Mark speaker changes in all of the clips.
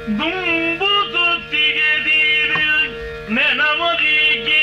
Speaker 1: ದುಂಬು ಸುತ್ತಿಗೆ ದೀರಿ ನೆನವರಿಗೆ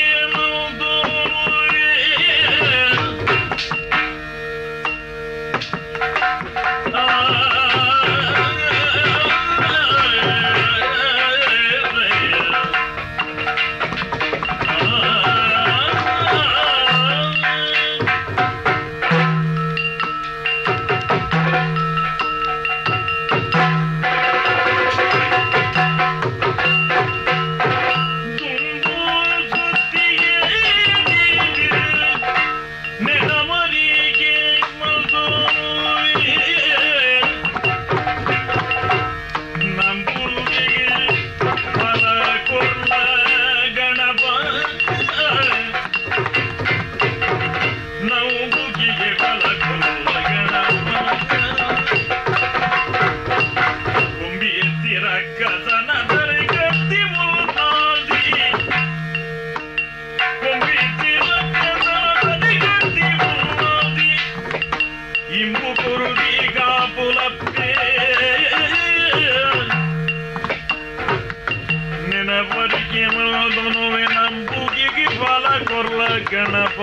Speaker 1: ಗಣಪ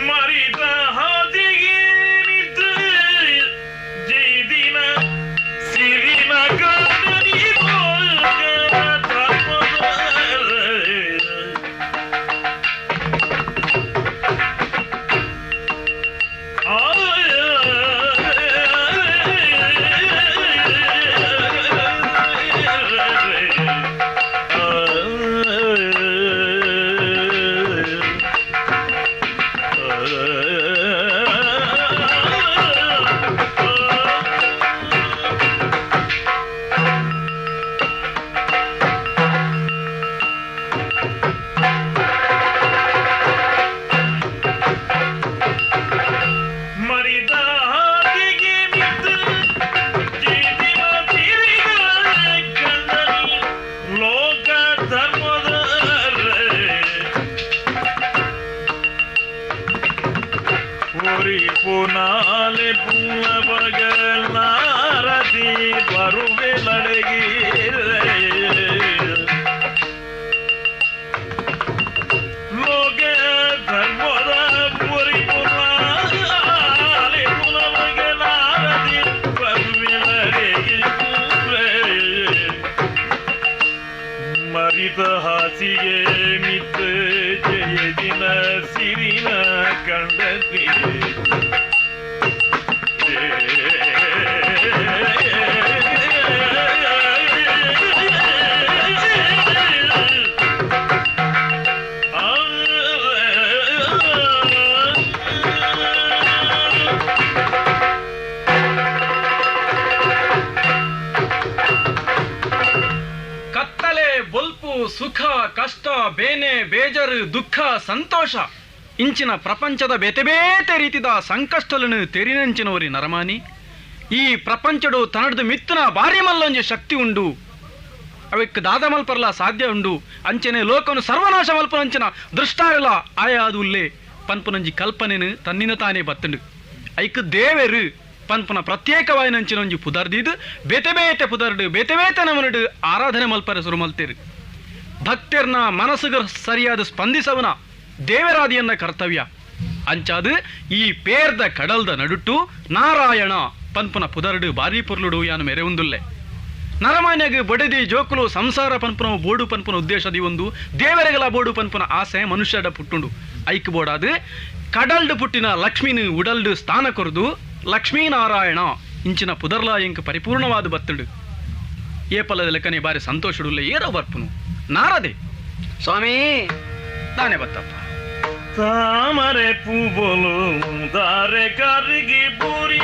Speaker 1: ಮರಿದ ಹಾದಿಗೆ ನಿಂತು ಜೈದಿನ ಸಿರಿನ ಕಾದನಿ ಪುನಾಲೆ ಪುಲ್ಲ ಬಗಲ್ ನಾರದಿ ಬರುವೆ ಲಡಗಿ ಲೋಕ ಧರ್ಮದ ಪುರಿ ಪುನಾಲೆ ಪುಲ್ಲ ಬಗಲ್ ನಾರದಿ ಬರುವೆ ಲಡಗಿ ಮರಿದ ಹಾಸಿಗೆ ಮಿತ್ತ ಜಯದಿನ ಸಿರಿನ ಕಂಡತಿ
Speaker 2: ಕತ್ತಲೆ ಬೊಲ್ಪು ಸುಖ ಕಷ್ಟ ಬೇನೆ ಬೇಜರು ದುಃಖ ಸಂತೋಷ ಇಂಚಿನ ಪ್ರಪಂಚದ ಬೇತೆ ಬೇತೆ ರೀತಿದ ಸಂಕಷ್ಟలను ತೆರಿನಂಚಿನವರಿ ನರಮಾನಿ ಈ ಪ್ರಪಂಚಡು ತನ್ನದು ಮಿತ್ತುನ ಭಾರಿ ಮಲ್ಲೊಂಜಿ ಶಕ್ತಿ ಉಂಡು ಅವಕ್ಕೆ ದಾದ ಮಲ್ಪರ್ಲ ಸಾಧ್ಯ ಉಂಡು ಅಂಚನೆ ಲೋಕವನ್ನು ಸರ್ವನಾಶ ಮಲ್ಪನಂಚಿನ ದೃಷ್ಟಾರಲ ಆಯಾದುಲ್ಲೇ ಪನ್ಪುನಂಜಿ ಕಲ್ಪನೆನು ತನ್ನಿನ ತಾನೇ ಬತ್ತಂಡು ಐಕ್ ದೇವೆರು ಪನ್ಪುನ ಪ್ರತ್ಯೇಕವಾಯಿನಂಚಿನೊಂಜಿ ಪುದರ್ದಿದು ಬೇತೆ ಬೇತೆ ಪುದರ್ಡು ಬೇತೆ ಬೇತೆ ನಮನಡು ಆರಾಧನೆ ಮಲ್ಪರೆ ಸುರು ಮಲ್ತೇರು ಭಕ್ತರ್ನ ಮನಸ್ಸುಗ ಸರಿಯಾದ ಸ್ಪಂದಿಸವನ ದೇವರಾದಿಯನ್ನ ಕರ್ತವ್ಯ ಅಂಚಾದು ಈ ಪೇರ್ದ ಕಡಲ್ದ ನಡುಟ್ಟು ನಾರಾಯಣ ಪನ್ಪುನ ಪುದರ್ಡು ಬಾರಿ ಪುರ್ಲುಡು ಯಾನು ಮೆರೆ ಉಂದುಲ್ಲೆ ನರಮಾನ್ಯಗ ಬಡದಿ ಜೋಕುಲು ಸಂಸಾರ ಪನ್ಪುನ ಬೋಡು ಪನ್ಪುನ ಉದ್ದೇಶದಿ ಒಂದು ದೇವರೆಗಲ ಬೋಡು ಪನ್ಪುನ ಆಸೆ ಮನುಷ್ಯಡ ಪುಟ್ಟುಂಡು ಐಕ್ ಬೋಡಾದು ಕಡಲ್ಡು ಪುಟ್ಟಿನ ಲಕ್ಷ್ಮೀನು ಉಡಲ್ಡು ಸ್ಥಾನ ಕೊರದು ಲಕ್ಷ್ಮೀನಾರಾಯಣ ಇಂಚಿನ ಪುದರ್ಲ ಎಂಕ್ ಪರಿಪೂರ್ಣವಾದ ಬತ್ತುಂಡು ಏಪಲದ ಲೆಕ್ಕನೆ ಬಾರಿ ಸಂತೋಷಡುಲ್ಲೆ ಏರೋ ಬರ್ಪುನು ನಾರದೆ
Speaker 3: ಸ್ವಾಮಿ
Speaker 2: ನಾನೇ ಬತ್ತಪ್ಪ
Speaker 1: ತಾಮರೆ ಪೂಬಲು ದಾರೆ ಕಾರಿಗೆ ಪೂರಿ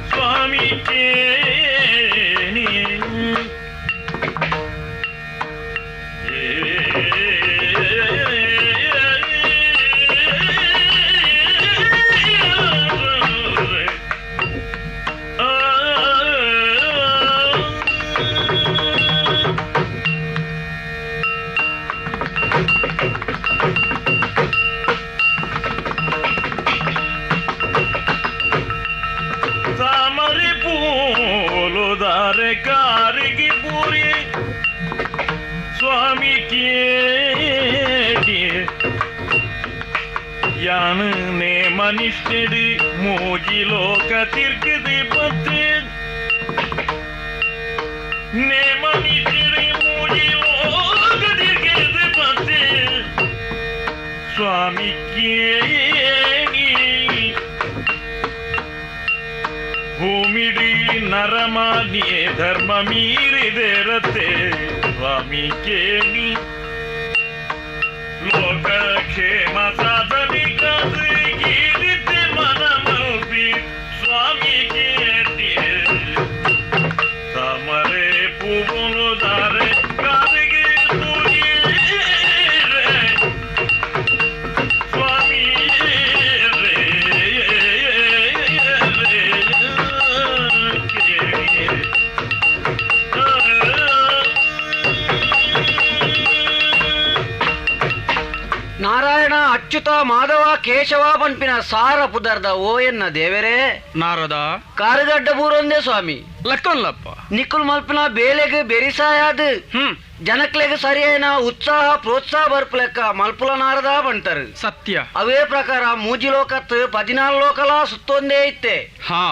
Speaker 1: ಸ್ವಾಮಿ ದಾರೆ ಕಾರಿಗೆ ಪೂರಿ ಸ್ವಾಮಿ ಕೇಳಿ யானு நே மனிஷ்டடு மூஜிலோக திர்க்குது பத்து நே மனிஷ்டடு மூஜிலோக திர்க்குது பத்து சுவாமி கேணி ಭೂಮಿಡಿ ನರಮಾನಿಯೇ ಧರ್ಮ ಮೀರಿದೆರತೆ ಸ್ವಾಮಿ ಕೇಣಿ ಲೋಕಕ್ಷೇಮ ಸಾಧನಿಕಾದು ಗೀರಿತೆ ಮನಮಲ್ಪಿ ಸ್ವಾಮಿ ಕೇಟಿ ತಾಮರೆ ಪೂವನು ದಾರೆ ಕಾರಿಗೆ ಸ್ವಾಮಿ
Speaker 3: ನಾರಾಯಣ ಅಚ್ಯುತ ಮಾಧವ ಕೇಶವ ಪಂಪಿನ ಸಾರ ಪುದರ್ದ ಓ ಎನ್ನ ದೇವರೇ
Speaker 2: ನಾರದ
Speaker 3: ಕಾರುಗಡ್ಡ ಬೂರೊಂದೇ ಸ್ವಾಮಿ
Speaker 2: ಲಕ್ಕನ್ಲಪ್ಪ
Speaker 3: ನಿಕ್ಕುಲ್ ಮಲ್ಪಿನ ಬೇಲೆಗೆ ಬೆರಿಸಾಯಾದು ಜನಕ್ಲೆಗೆ ಸರಿಯಾಯಿನ ಉತ್ಸಾಹ ಪ್ರೋತ್ಸಾಹ ಬರ್ಪ ಲೆಕ್ಕ ಮಲ್ಪುಲ ನಾರದ ಬಂಟರು
Speaker 2: ಸತ್ಯ
Speaker 3: ಅವೇ ಪ್ರಕಾರ ಮೂಜಿ ಲೋಕತ್ 14 ಲೋಕಲ ಸುತ್ತೊಂದೇ ಇತ್ತೆ
Speaker 2: ಹಾ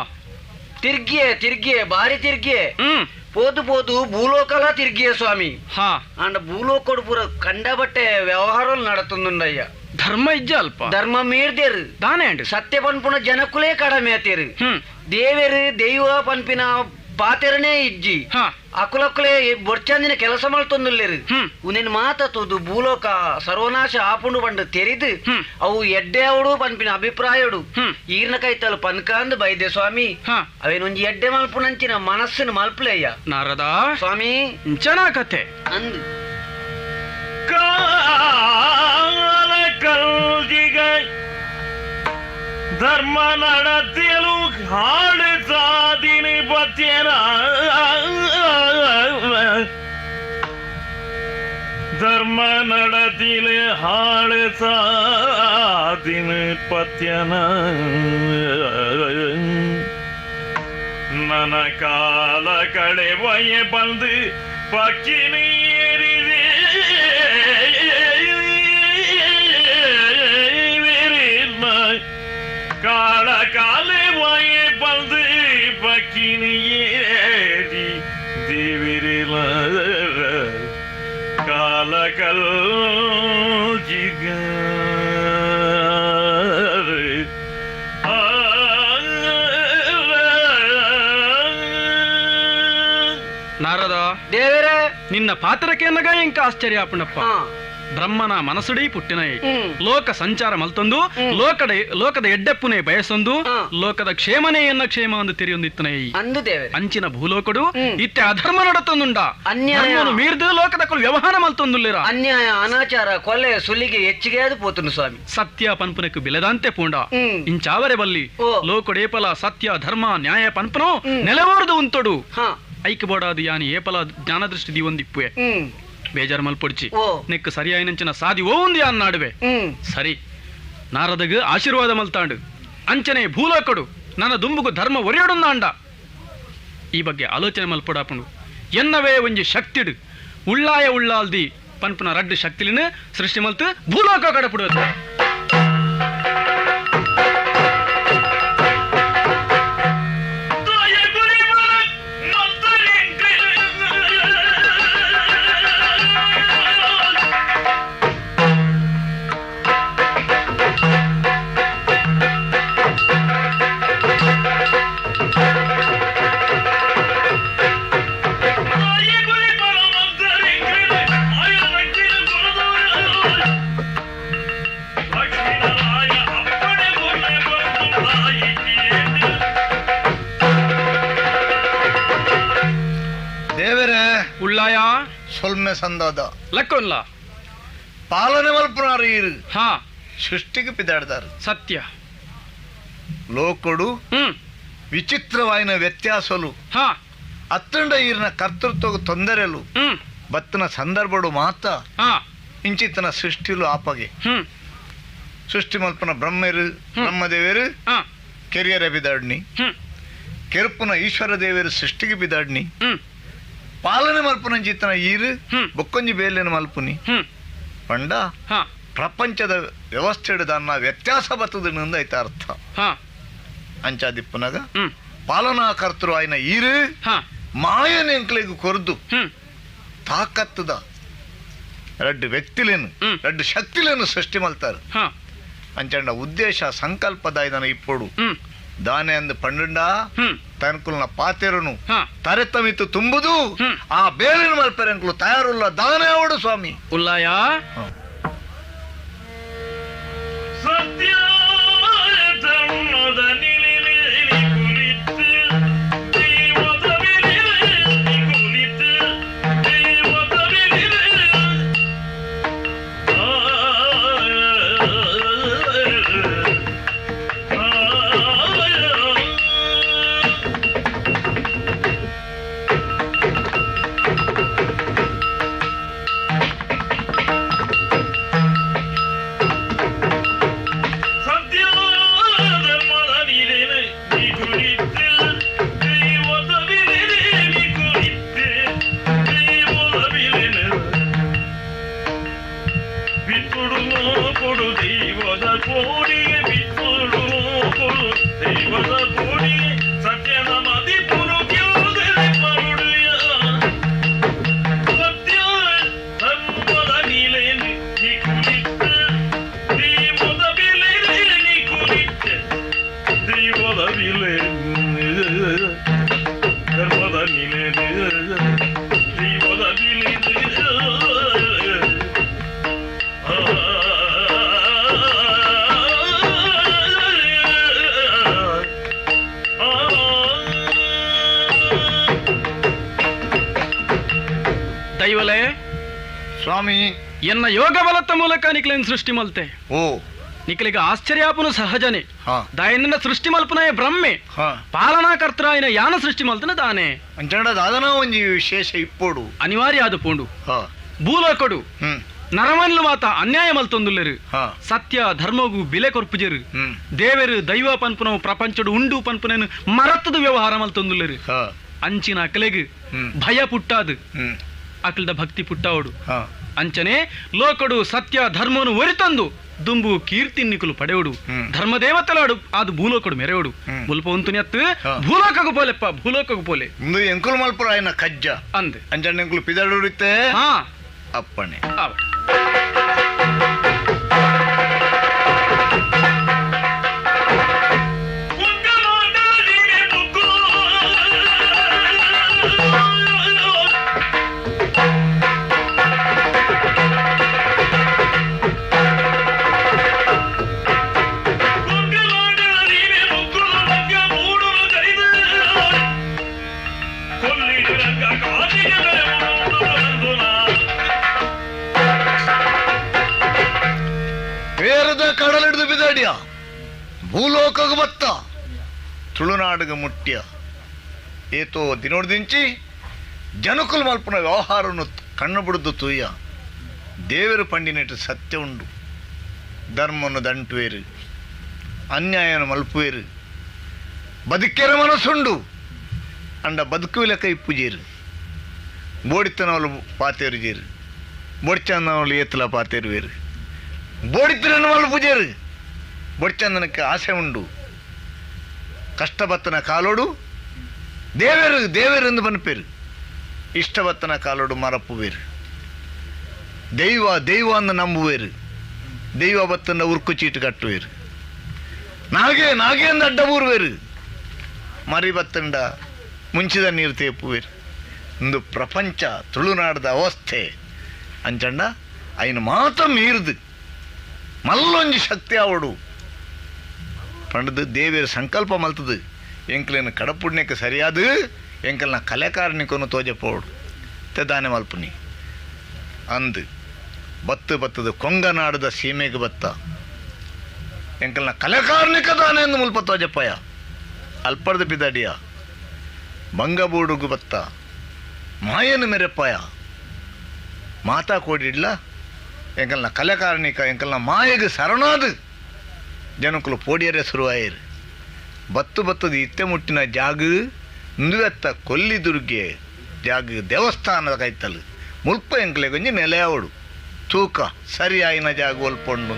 Speaker 3: ತಿರ್ಗಿಯೇ ಬಾರಿ ತಿರ್ಗಿಯೇ పోదు పోదు భూలోకల తిరిగే స్వామి
Speaker 2: ಹಾ
Speaker 3: అండ్ భూలోకుడు పూర కండబట్టే వ్యవహారాలు నడుతుందయ్య
Speaker 2: ಧರ್ಮ ಇಜ್ಜ ಅಲ್ಪ
Speaker 3: ధర్మ మీర్దేరు
Speaker 2: ದಾನೆ ಅಂಡು
Speaker 3: సత్య పన్పున జనకులే కడమేతేరు ದೇವರು ದೈವ ಪನ್ಪಿನ ಪಾತೆರನೇ ಇಜ್ಜಿ
Speaker 2: ಹಾ
Speaker 3: ಅಕುಲಕ್ಕುಲೇ ಬೊರ್ಚಂದಿನ ಕೆಲಸ ಮಾಡ್ತೊಂದುಲ್ಲೇರು ಉನಿನ ಮಾತತುದು ಭೂಲೋಕ ಸರ್ವನಾಶ ಆಪುಂಡು ಬಂಡು ತೆರಿದು ಅವು ಎಡ್ಡೆ ಅವಡು ಪನ್ಪಿನ ಅಭಿಪ್ರಾಯಡು ಈರ್ನ ಕೈತಲು ಪನ್ಕಂದು ಬೈದೆ ಸ್ವಾಮಿ ಅವೇನೊಂದು ಎಡ್ಡೆ ಮಲ್ಪುನಂಚಿನ ಮನಸ್ಸಿನ ಮಲ್ಪುಲೆಯ್ಯ
Speaker 2: ನಾರದ
Speaker 3: ಸ್ವಾಮಿ
Speaker 2: ಇಂಚನ ಕತೆ
Speaker 3: ಅಂದು
Speaker 1: ಕಾಲ ಕಲ್ಜಿಗ ಧರ್ಮ ನಡತಿಯಲು ಹಾಡು ಸಾಧಿನಿ ಪತ್ಯನ ಧರ್ಮ ನಡತಿಲೆ ಹಾಡು ಸಾಧಿನಿ ಪತ್ಯನ ನನ್ನ ಕಾಲ ಕಡೆ ವಯ ಬಂದು ಪಕ್ಕಿನ ಏರಿದೆ ಕಾಳ ಕಾಲೆ ವಯ ಬಂದು ಪಕ್ಕಿನ ಏರಿ ದೇವಿರಿಲ ಕಾಲ ಕಲ್ ಜಿಗ
Speaker 2: ನಾರದ
Speaker 3: ದೇವರೇ
Speaker 2: ನಿನ್ನ ಪಾತ್ರಕ್ಕೆ ಎನ್ನಗ ಇಂಕ ಆಶ್ಚರ್ಯ ಆಪುಣಪ್ಪ ಬ್ರಹ್ಮನ ಮನಸುಡಿ ಪುಟ್ಟಿನೈ ಲೋಕ ಸಂಚಾರ ಮಲ್ತೊಂದು ಲೋಕದ ಎಡ್ಡೆಪ್ಪುನೆ ಬಯಸೊಂದು ಲೋಕದ ಕ್ಷೇಮನೇ ಎನ್ನ ಕ್ಷೇಮ ಒಂದು ತಿರಿಯೊಂದಿತ್ತನೈ
Speaker 3: ಅಂದು ದೇವರೇ
Speaker 2: ಅಂಚಿನ ಭೂಲೋಕಡು ಇತ್ತೆ ಅಧರ್ಮ ನಡತೊಂದುಂಡ
Speaker 3: ಅನ್ಯಾಯ
Speaker 2: ಮೀರ್ದು ಲೋಕದ ಕೊಲ್ ವ್ಯವಹಾರ ಮಲ್ತೊಂದುಲ್ಲಿರ
Speaker 3: ಅನ್ಯಾಯ ಅನಾಚಾರ ಕೊಲೆ ಸುಲಿಗೆ ಹೆಚ್ಚಿಗೆ ಅದು ಪೋತುನು ಸ್ವಾಮಿ
Speaker 2: ಸತ್ಯ ಪನ್ಪುನಕ್ಕೆ ಬಿಲದಂತೆ ಪೂಂಡ ಇಂಚಾವರೆ ಬಲ್ಲಿ ಲೋಕಡೇಪಲ ಸತ್ಯ ಧರ್ಮ ನ್ಯಾಯ ಪನ್ಪುನು ನೆಲವರದು ಉಂತೊಡು ಐಕ್ ಬೋಡಾದು ಯಾನಿ ಏಪಲ ಜ್ಞಾನದೃಷ್ಟಿ ದೀವೊಂದಿಪ್ಪುವೆ ಬೇಜಾರು ಮಲ್ಪೊಡ್ಚಿ ನೆಕ್ ಸರಿಯಾಯಿನಂಚಿನ ಸಾದಿ ಓ ಒಂದು ಯಾನ್ ನಾಡುವೆ ಸರಿ ನಾರದಗ ಆಶೀರ್ವಾದ ಮಲ್ತಾಂಡು ಅಂಚನೆ ಭೂಲೋಕಡು ನನ್ನ ದುಂಬುಗು ಧರ್ಮ ಒರಿಯಡುಂದಾಂಡ ಈ ಬಗ್ಗೆ ಆಲೋಚನೆ ಮಲ್ಪೊಡಾಪುಂಡು ಎನ್ನವೇ ಒಂಜಿ ಶಕ್ತಿಡು ಉಳ್ಳಾಯ ಉಳ್ಳಾಲ್ದಿ ಪನ್ಪುನ ರಡ್ಡು ಶಕ್ತಿಲಿನ ಸೃಷ್ಟಿ ಮಲ್ತು ಭೂಲೋಕ ಕಡಪುಡುವುದು ಉಳ್ಳಾಯ
Speaker 4: ಸೊಲ್ಮೆ ಸಂದಾದ
Speaker 2: ಲಕ್ಕೊಲ್ಲ
Speaker 4: ಪಾಲನೆ ಮಲ್ಪುನಾರು ಈರು
Speaker 2: ಹಾ
Speaker 4: ಸೃಷ್ಟಿಗೆ ಪಿದಾಡ್ದಾರು
Speaker 2: ಸತ್ಯ
Speaker 4: ಲೋಕಡು ವಿಚಿತ್ರವಾಯಿನ ವ್ಯತ್ಯಾಸಲು
Speaker 2: ಹಾ
Speaker 4: ಅತ್ತಂಡ ಈರಿನ ಕರ್ತೃತ್ವ ತೊಂದರೆಲು ಬತ್ತನ ಸಂದರ್ಭಡು ಮಾತ
Speaker 2: ಹಾ
Speaker 4: ಇಂಚಿತನ ಸೃಷ್ಟಿಲು ಆಪಗೆ ಸೃಷ್ಟಿ ಮಲ್ಪನ ಬ್ರಹ್ಮರು ಬ್ರಹ್ಮದೇವರು ಕೆರಿಯರ ಬಿದಾಡ್ನಿ ಕೆರುಪುನ ಈಶ್ವರ ದೇವರು ಸೃಷ್ಟಿಗೆ ಬಿದಾಡ್ನಿ
Speaker 2: ಹ್ಮ್
Speaker 4: ಪಾಲನೆ ಮಲ್ಪುನ ಜೀತನ ಈರು
Speaker 2: ಹ್ಮ್.
Speaker 4: ಬೊಕ್ಕೊಂಜಿ ಬೇಲೆನ ಮಲ್ಪುನಿ
Speaker 2: ಹ್ಮ್
Speaker 4: ಪಂಡ
Speaker 2: ಹಾ
Speaker 4: ಪ್ರಪಂಚದ ವ್ಯವಸ್ಥೆ ದಾನ ವ್ಯತ್ಯಾಸ ಬರ್ತದ ಐತ ಅರ್ಥ
Speaker 2: ಹಾ
Speaker 4: ಅಂಚಾದಿಪ್ಪನಾಗ
Speaker 2: ಹ್ಮ್
Speaker 4: ಪಾಲನಾಕರ್ತರು ಆಯ್ನ ಈರು
Speaker 2: ಹಾ
Speaker 4: ಮಾಯನ ಎಂಕ್ಲೆಗ್ ಕೊರ್ದು
Speaker 2: ಹ್ಮ್
Speaker 4: ತಾಕತ್ತದ ಎರಡು ವ್ಯಕ್ತಿಲೇನು
Speaker 2: ಹ್ಮ್.
Speaker 4: ಎರಡು ಶಕ್ತಿಲೇನು ಸೃಷ್ಟಿ ಮಲ್ತಾರೆ
Speaker 2: ಹಾ
Speaker 4: ಅಂಚಂಡ ಉದ್ದೇಶ ಸಂಕಲ್ಪದ ಇದನ್ನ ಇಪ್ಪಡು
Speaker 2: ಹ್ಮ್
Speaker 4: ದಾನೆ ಅಂದು ಪಂಡುಂಡ
Speaker 2: ಹ್ಮ್
Speaker 4: ತನಕುಲ್ನ ಪಾತೆರನು
Speaker 2: ಹಾ
Speaker 4: ತರೆತಮಿತ್ತು ತುಂಬುದು
Speaker 2: ಹ್ಮ್.
Speaker 4: ಆ ಬೇಲಿನ ಮಲ್ಪೆರೆಂಕ್ಲು ತಯಾರುಲ್ಲ ದಾನೆ ಅವಡು ಸ್ವಾಮಿ
Speaker 2: ಉಲ್ಲಾಯ
Speaker 1: ಸತ್ಯ ಧರ್ಮದ ನಿಲಿಲಿ ಕುಳಿತು ದೈವದ ಬೆಲೆಯಲ್ಲಿ ಕುಳಿತು ದೈವದ ಬೆಲೆಯಲ್ಲಿ ಸತ್ಯ ಧರ್ಮದ ನಿಲಿಲಿ ಕುಳಿತು ದೈವದ ಬೆಲೆಯಲ್ಲಿ ಕುಳಿತು ದೈವದ ಬೆಲೆಯಲ್ಲಿ ಬಿತ್ತುಡು ಕೊಡು ದೈವದ ಕೋಡಿಗೆ ಬಿತ್ತುಡು ಕೊಡು ದೈವದ ಕೋಡಿಗೆ ಸತ್ಯದ ಮದಿ ಪುರುಗಿಯುವುದರೆ ಮರುಳೆಯ ಸತ್ಯ ಧರ್ಮದ ನೀಲೆಯಲ್ಲಿ ನೀ ಕುಳಿತು ದೈವದ ಬೆಲೆಯಲ್ಲಿ ನೀ ಕುಳಿತು ದೈವದ ಬೆಲೆ ಧರ್ಮದ ನೀಲೆಯಲ್ಲಿ ದೈವದ ಬೆಲೆ
Speaker 2: ದೈವಲೇ
Speaker 4: ಸ್ವಾಮಿ
Speaker 2: ಎನ್ನ ಯೋಗ ಬಲತ್ತ ಮೂಲಕ ನಿಕ್ಲೇನ್ ಸೃಷ್ಟಿ ಮಲ್ತೆ
Speaker 4: ಓ
Speaker 2: ನಿಕ್ಲಿಗೆ ಆಶ್ಚರ್ಯಾಪುನು ಸಹಜನೆ
Speaker 4: ಹಾ
Speaker 2: ದಾಯನಿಂದ ಸೃಷ್ಟಿ ಮಲ್ಪನಾಯ ಬ್ರಹ್ಮೆ
Speaker 4: ಹಾ
Speaker 2: ಪಾಲನಾಕರ್ತರ ಆಯ್ನ ಯಾನ ಸೃಷ್ಟಿ ಮಲ್ತನ ದಾನೆ
Speaker 4: ಅಂಚಂಡ ದಾದನ ಒಂಜಿ ವಿಶೇಷ ಇಪ್ಪೋಡು
Speaker 2: ಅನಿವಾರ್ಯ ಆದ ಪೋಂಡು
Speaker 4: ಹಾ
Speaker 2: ಭೂಲೋಕಡು
Speaker 4: ಹ್ಮ್
Speaker 2: ನರಮನ್ಲು ಮಾತ ಅನ್ಯಾಯ ಮಲ್ತೊಂದುಲ್ಲೆರು
Speaker 4: ಹಾ
Speaker 2: ಸತ್ಯ ಧರ್ಮಗೂ ಬೆಲೆ ಕೊರ್ಪುಜೆರು
Speaker 4: ಹ್ಮ್
Speaker 2: ದೇವರು ದೈವ ಪನ್ಪುನವು ಪ್ರಪಂಚಡು ಉಂಡು ಪನ್ಪುನನು ಮರತ್ತದು ವ್ಯವಹಾರ ಮಲ್ತೊಂದುಲ್ಲೆರು
Speaker 4: ಹಾ
Speaker 2: ಅಂಚಿನ ಅಕಲೆಗ್
Speaker 4: ಹ್ಮ್
Speaker 2: ಭಯ ಪುಟ್ಟಾದು
Speaker 4: ಹ್ಮ್
Speaker 2: ಅಕಲ್ದ ಭಕ್ತಿ ಪುಟ್ಟಾವಡು
Speaker 4: ಹಾ
Speaker 2: ಅಂಚನೆ ಲೋಕಡು ಸತ್ಯ ಧರ್ಮವನ್ನು ಒರಿತಂದು ದುಂಬು ಕೀರ್ತಿನ್ನಿಕುಲು ಪಡೆಯುಡು
Speaker 4: ಹ್ಮ್.
Speaker 2: ಧರ್ಮದೇವತೆಲಾಡು ಅದು ಭೂಲೋಕಡು ಮೆರೆಯುಡು
Speaker 4: ಹ್ಮ್.
Speaker 2: ಮುಲ್ಪ ಉಂತುನಿ ಅತ್ತು
Speaker 4: ಹಾ.
Speaker 2: ಭೂಲೋಕಗು ಪೋಲೆಪ್ಪ ಭೂಲೋಕಗು ಪೋಲೆ
Speaker 4: ಮುಂದೆ ಎಂಕುಲು ಮಲ್ಪುರ ಆಯ್ನ ಕಜ್ಜ
Speaker 2: ಅಂದೆ
Speaker 4: ಅಂಚಂಡ ಎಂಕುಲು ಪಿದಾಡುರಿತ್ತೆ
Speaker 2: ಹಾ
Speaker 4: ಅಪ್ಪಣೆ
Speaker 2: ಆವ.
Speaker 1: ಕುಂಕಮಾಂಡಲಿಗೆ ಮುಗ್ಗು ಕುಂಕಮಾಂಡಲಿಗೆ ಮುಗ್ಗು ರಂಗ ಮೂಡು ಕೈದು ಕೊಲ್ಲಿಡಿ ರಂಗ ಕಾದಿಗೆ ಬೆಳೆಯುವುದು ಬಂದುನಾ
Speaker 4: ಬೇರದ ಕಡಲಿಡ್ದು ಬಿದಾಡಿಯ ಭೂಲೋಕಗ ಬತ್ತ ತುಳುನಾಡುಗ ಮುಟ್ಟ್ಯ ಏತೋ ದಿನೋಡ್ದಿಂಚಿ ಜನಕುಲ್ ಮಲ್ಪನ ವ್ಯವಹಾರವನ್ನು ಕಣ್ಣು ಬಿಡುದು ತೂಯ ದೇವರು ಪಂಡಿನೆಟ್ಟು ಸತ್ಯ ಉಂಡು ಧರ್ಮವನ್ನು ದಂಟುವೇರು ಅನ್ಯಾಯನ ಮಲ್ಪುವೇರು ಬದುಕೆರ ಮನಸ್ಸುಂಡು ಅಂಡ ಬದುಕುವಿಲ ಕೈ ಪೂಜೇರು ಬೋಡಿತನವಲು ಪಾತೇರು ಜೇರು ಬೊಡ್ಚಂದವಲು ಏತಲ ಪಾತೇರು ವೇರು ಬೋಡಿತನ వాళ్ళు ಪೂಜೇರು ಬೊಡ್ಚಂದನಕ್ಕೆ ಆಸೆ ಉಂಡು ಕಷ್ಟಬತ್ತನ ಕಾಲೋಡು ದೇವರು ದೇವರು ಎಂದು ಪನ್ಪೇರು ಇಷ್ಟಬತ್ತನ ಕಾಲೋಡು ಮರಪ್ಪುವೇರು ದೈವ ದೈವ ಅಂದು ನಂಬುವೇರು ದೈವ ಬತ್ತನ ಉರ್ಕು ಚೀಟು ಕಟ್ಟುವೇರು ನಾಗೆ ನಾಗೆ ಅಂದು ಅಡ್ಡ ಊರುವೇರು ಮರಿ ಬತ್ತಂಡ ಮುಂಚಿದ ನೀರು ತೇಪುವೇರು ಇಂದು ಪ್ರಪಂಚ ತುಳುನಾಡದ ಅವಸ್ಥೆ ಅಂಚಂಡ ಅಯ್ಯನ ಮಾತ ಮೀರ್ದು ಮಲ್ಲೊಂಜಿ ಶಕ್ತಿ ಆವಡು ಪಂಡದು ದೇವೇರ ಸಂಕಲ್ಪ ಮಲ್ತದು ಎಂಕಲಿನ ಕಡಪುಣ್ಯಕ್ಕೆ ಸರಿಯಾದ ಎಂಕಲ್ನ ಕಲೆಕಾರನಿಕೊನು ತೋಜಪೋಡು ತೆದಾನೆ ಮಲ್ಪುನಿ ಅಂದು ಬತ್ತು ಬತ್ತದು ಕೊಂಗನಾಡದ ಸೀಮೆಗೆ ಬತ್ತ ಎಂಕಲ್ನ ಕಲೆಕಾರನಿಕ ದಾನೆ ಎಂದು ಮುಲ್ಪ ತೋಜಪ್ಪಯ್ಯ ಅಲ್ಪರ್ದ ಬಿದಡಿಯ ಬಂಗಬೂಡುಗು ಬತ್ತ ಮಾಯನು ಮೆರೆಪ್ಪಯ ಮಾತಾ ಕೋಡಿಡ್ಲ ಎಂಕಲ್ನ ಕಲೆಕಾರನಿಕ ಎಂಕಲ್ನ ಮಾಯಗೆ ಸರಣಾದು ಜನಕ್ಕಲು ಪೋಡಿಯರೇ ಶುರುವಾಯಿರು ಬತ್ತು ಬತ್ತದ ಇತ್ತೆ ಮುಟ್ಟಿನ ಜಾಗ ನುವೆತ್ತ ಕೊಲ್ಲಿ ದುರ್ಗೆ ಜಾಗ ದೇವಸ್ಥಾನದ ಕೈತಲು ಮುಲ್ಪ ಎಂಕ್ಲೆ ಕೊಂಚ ನೆಲೆ ಅವಡು ತೂಕ ಸರಿ ಆಯ್ನ ಜಾಗ ಒಲ್ಪೊಂಡು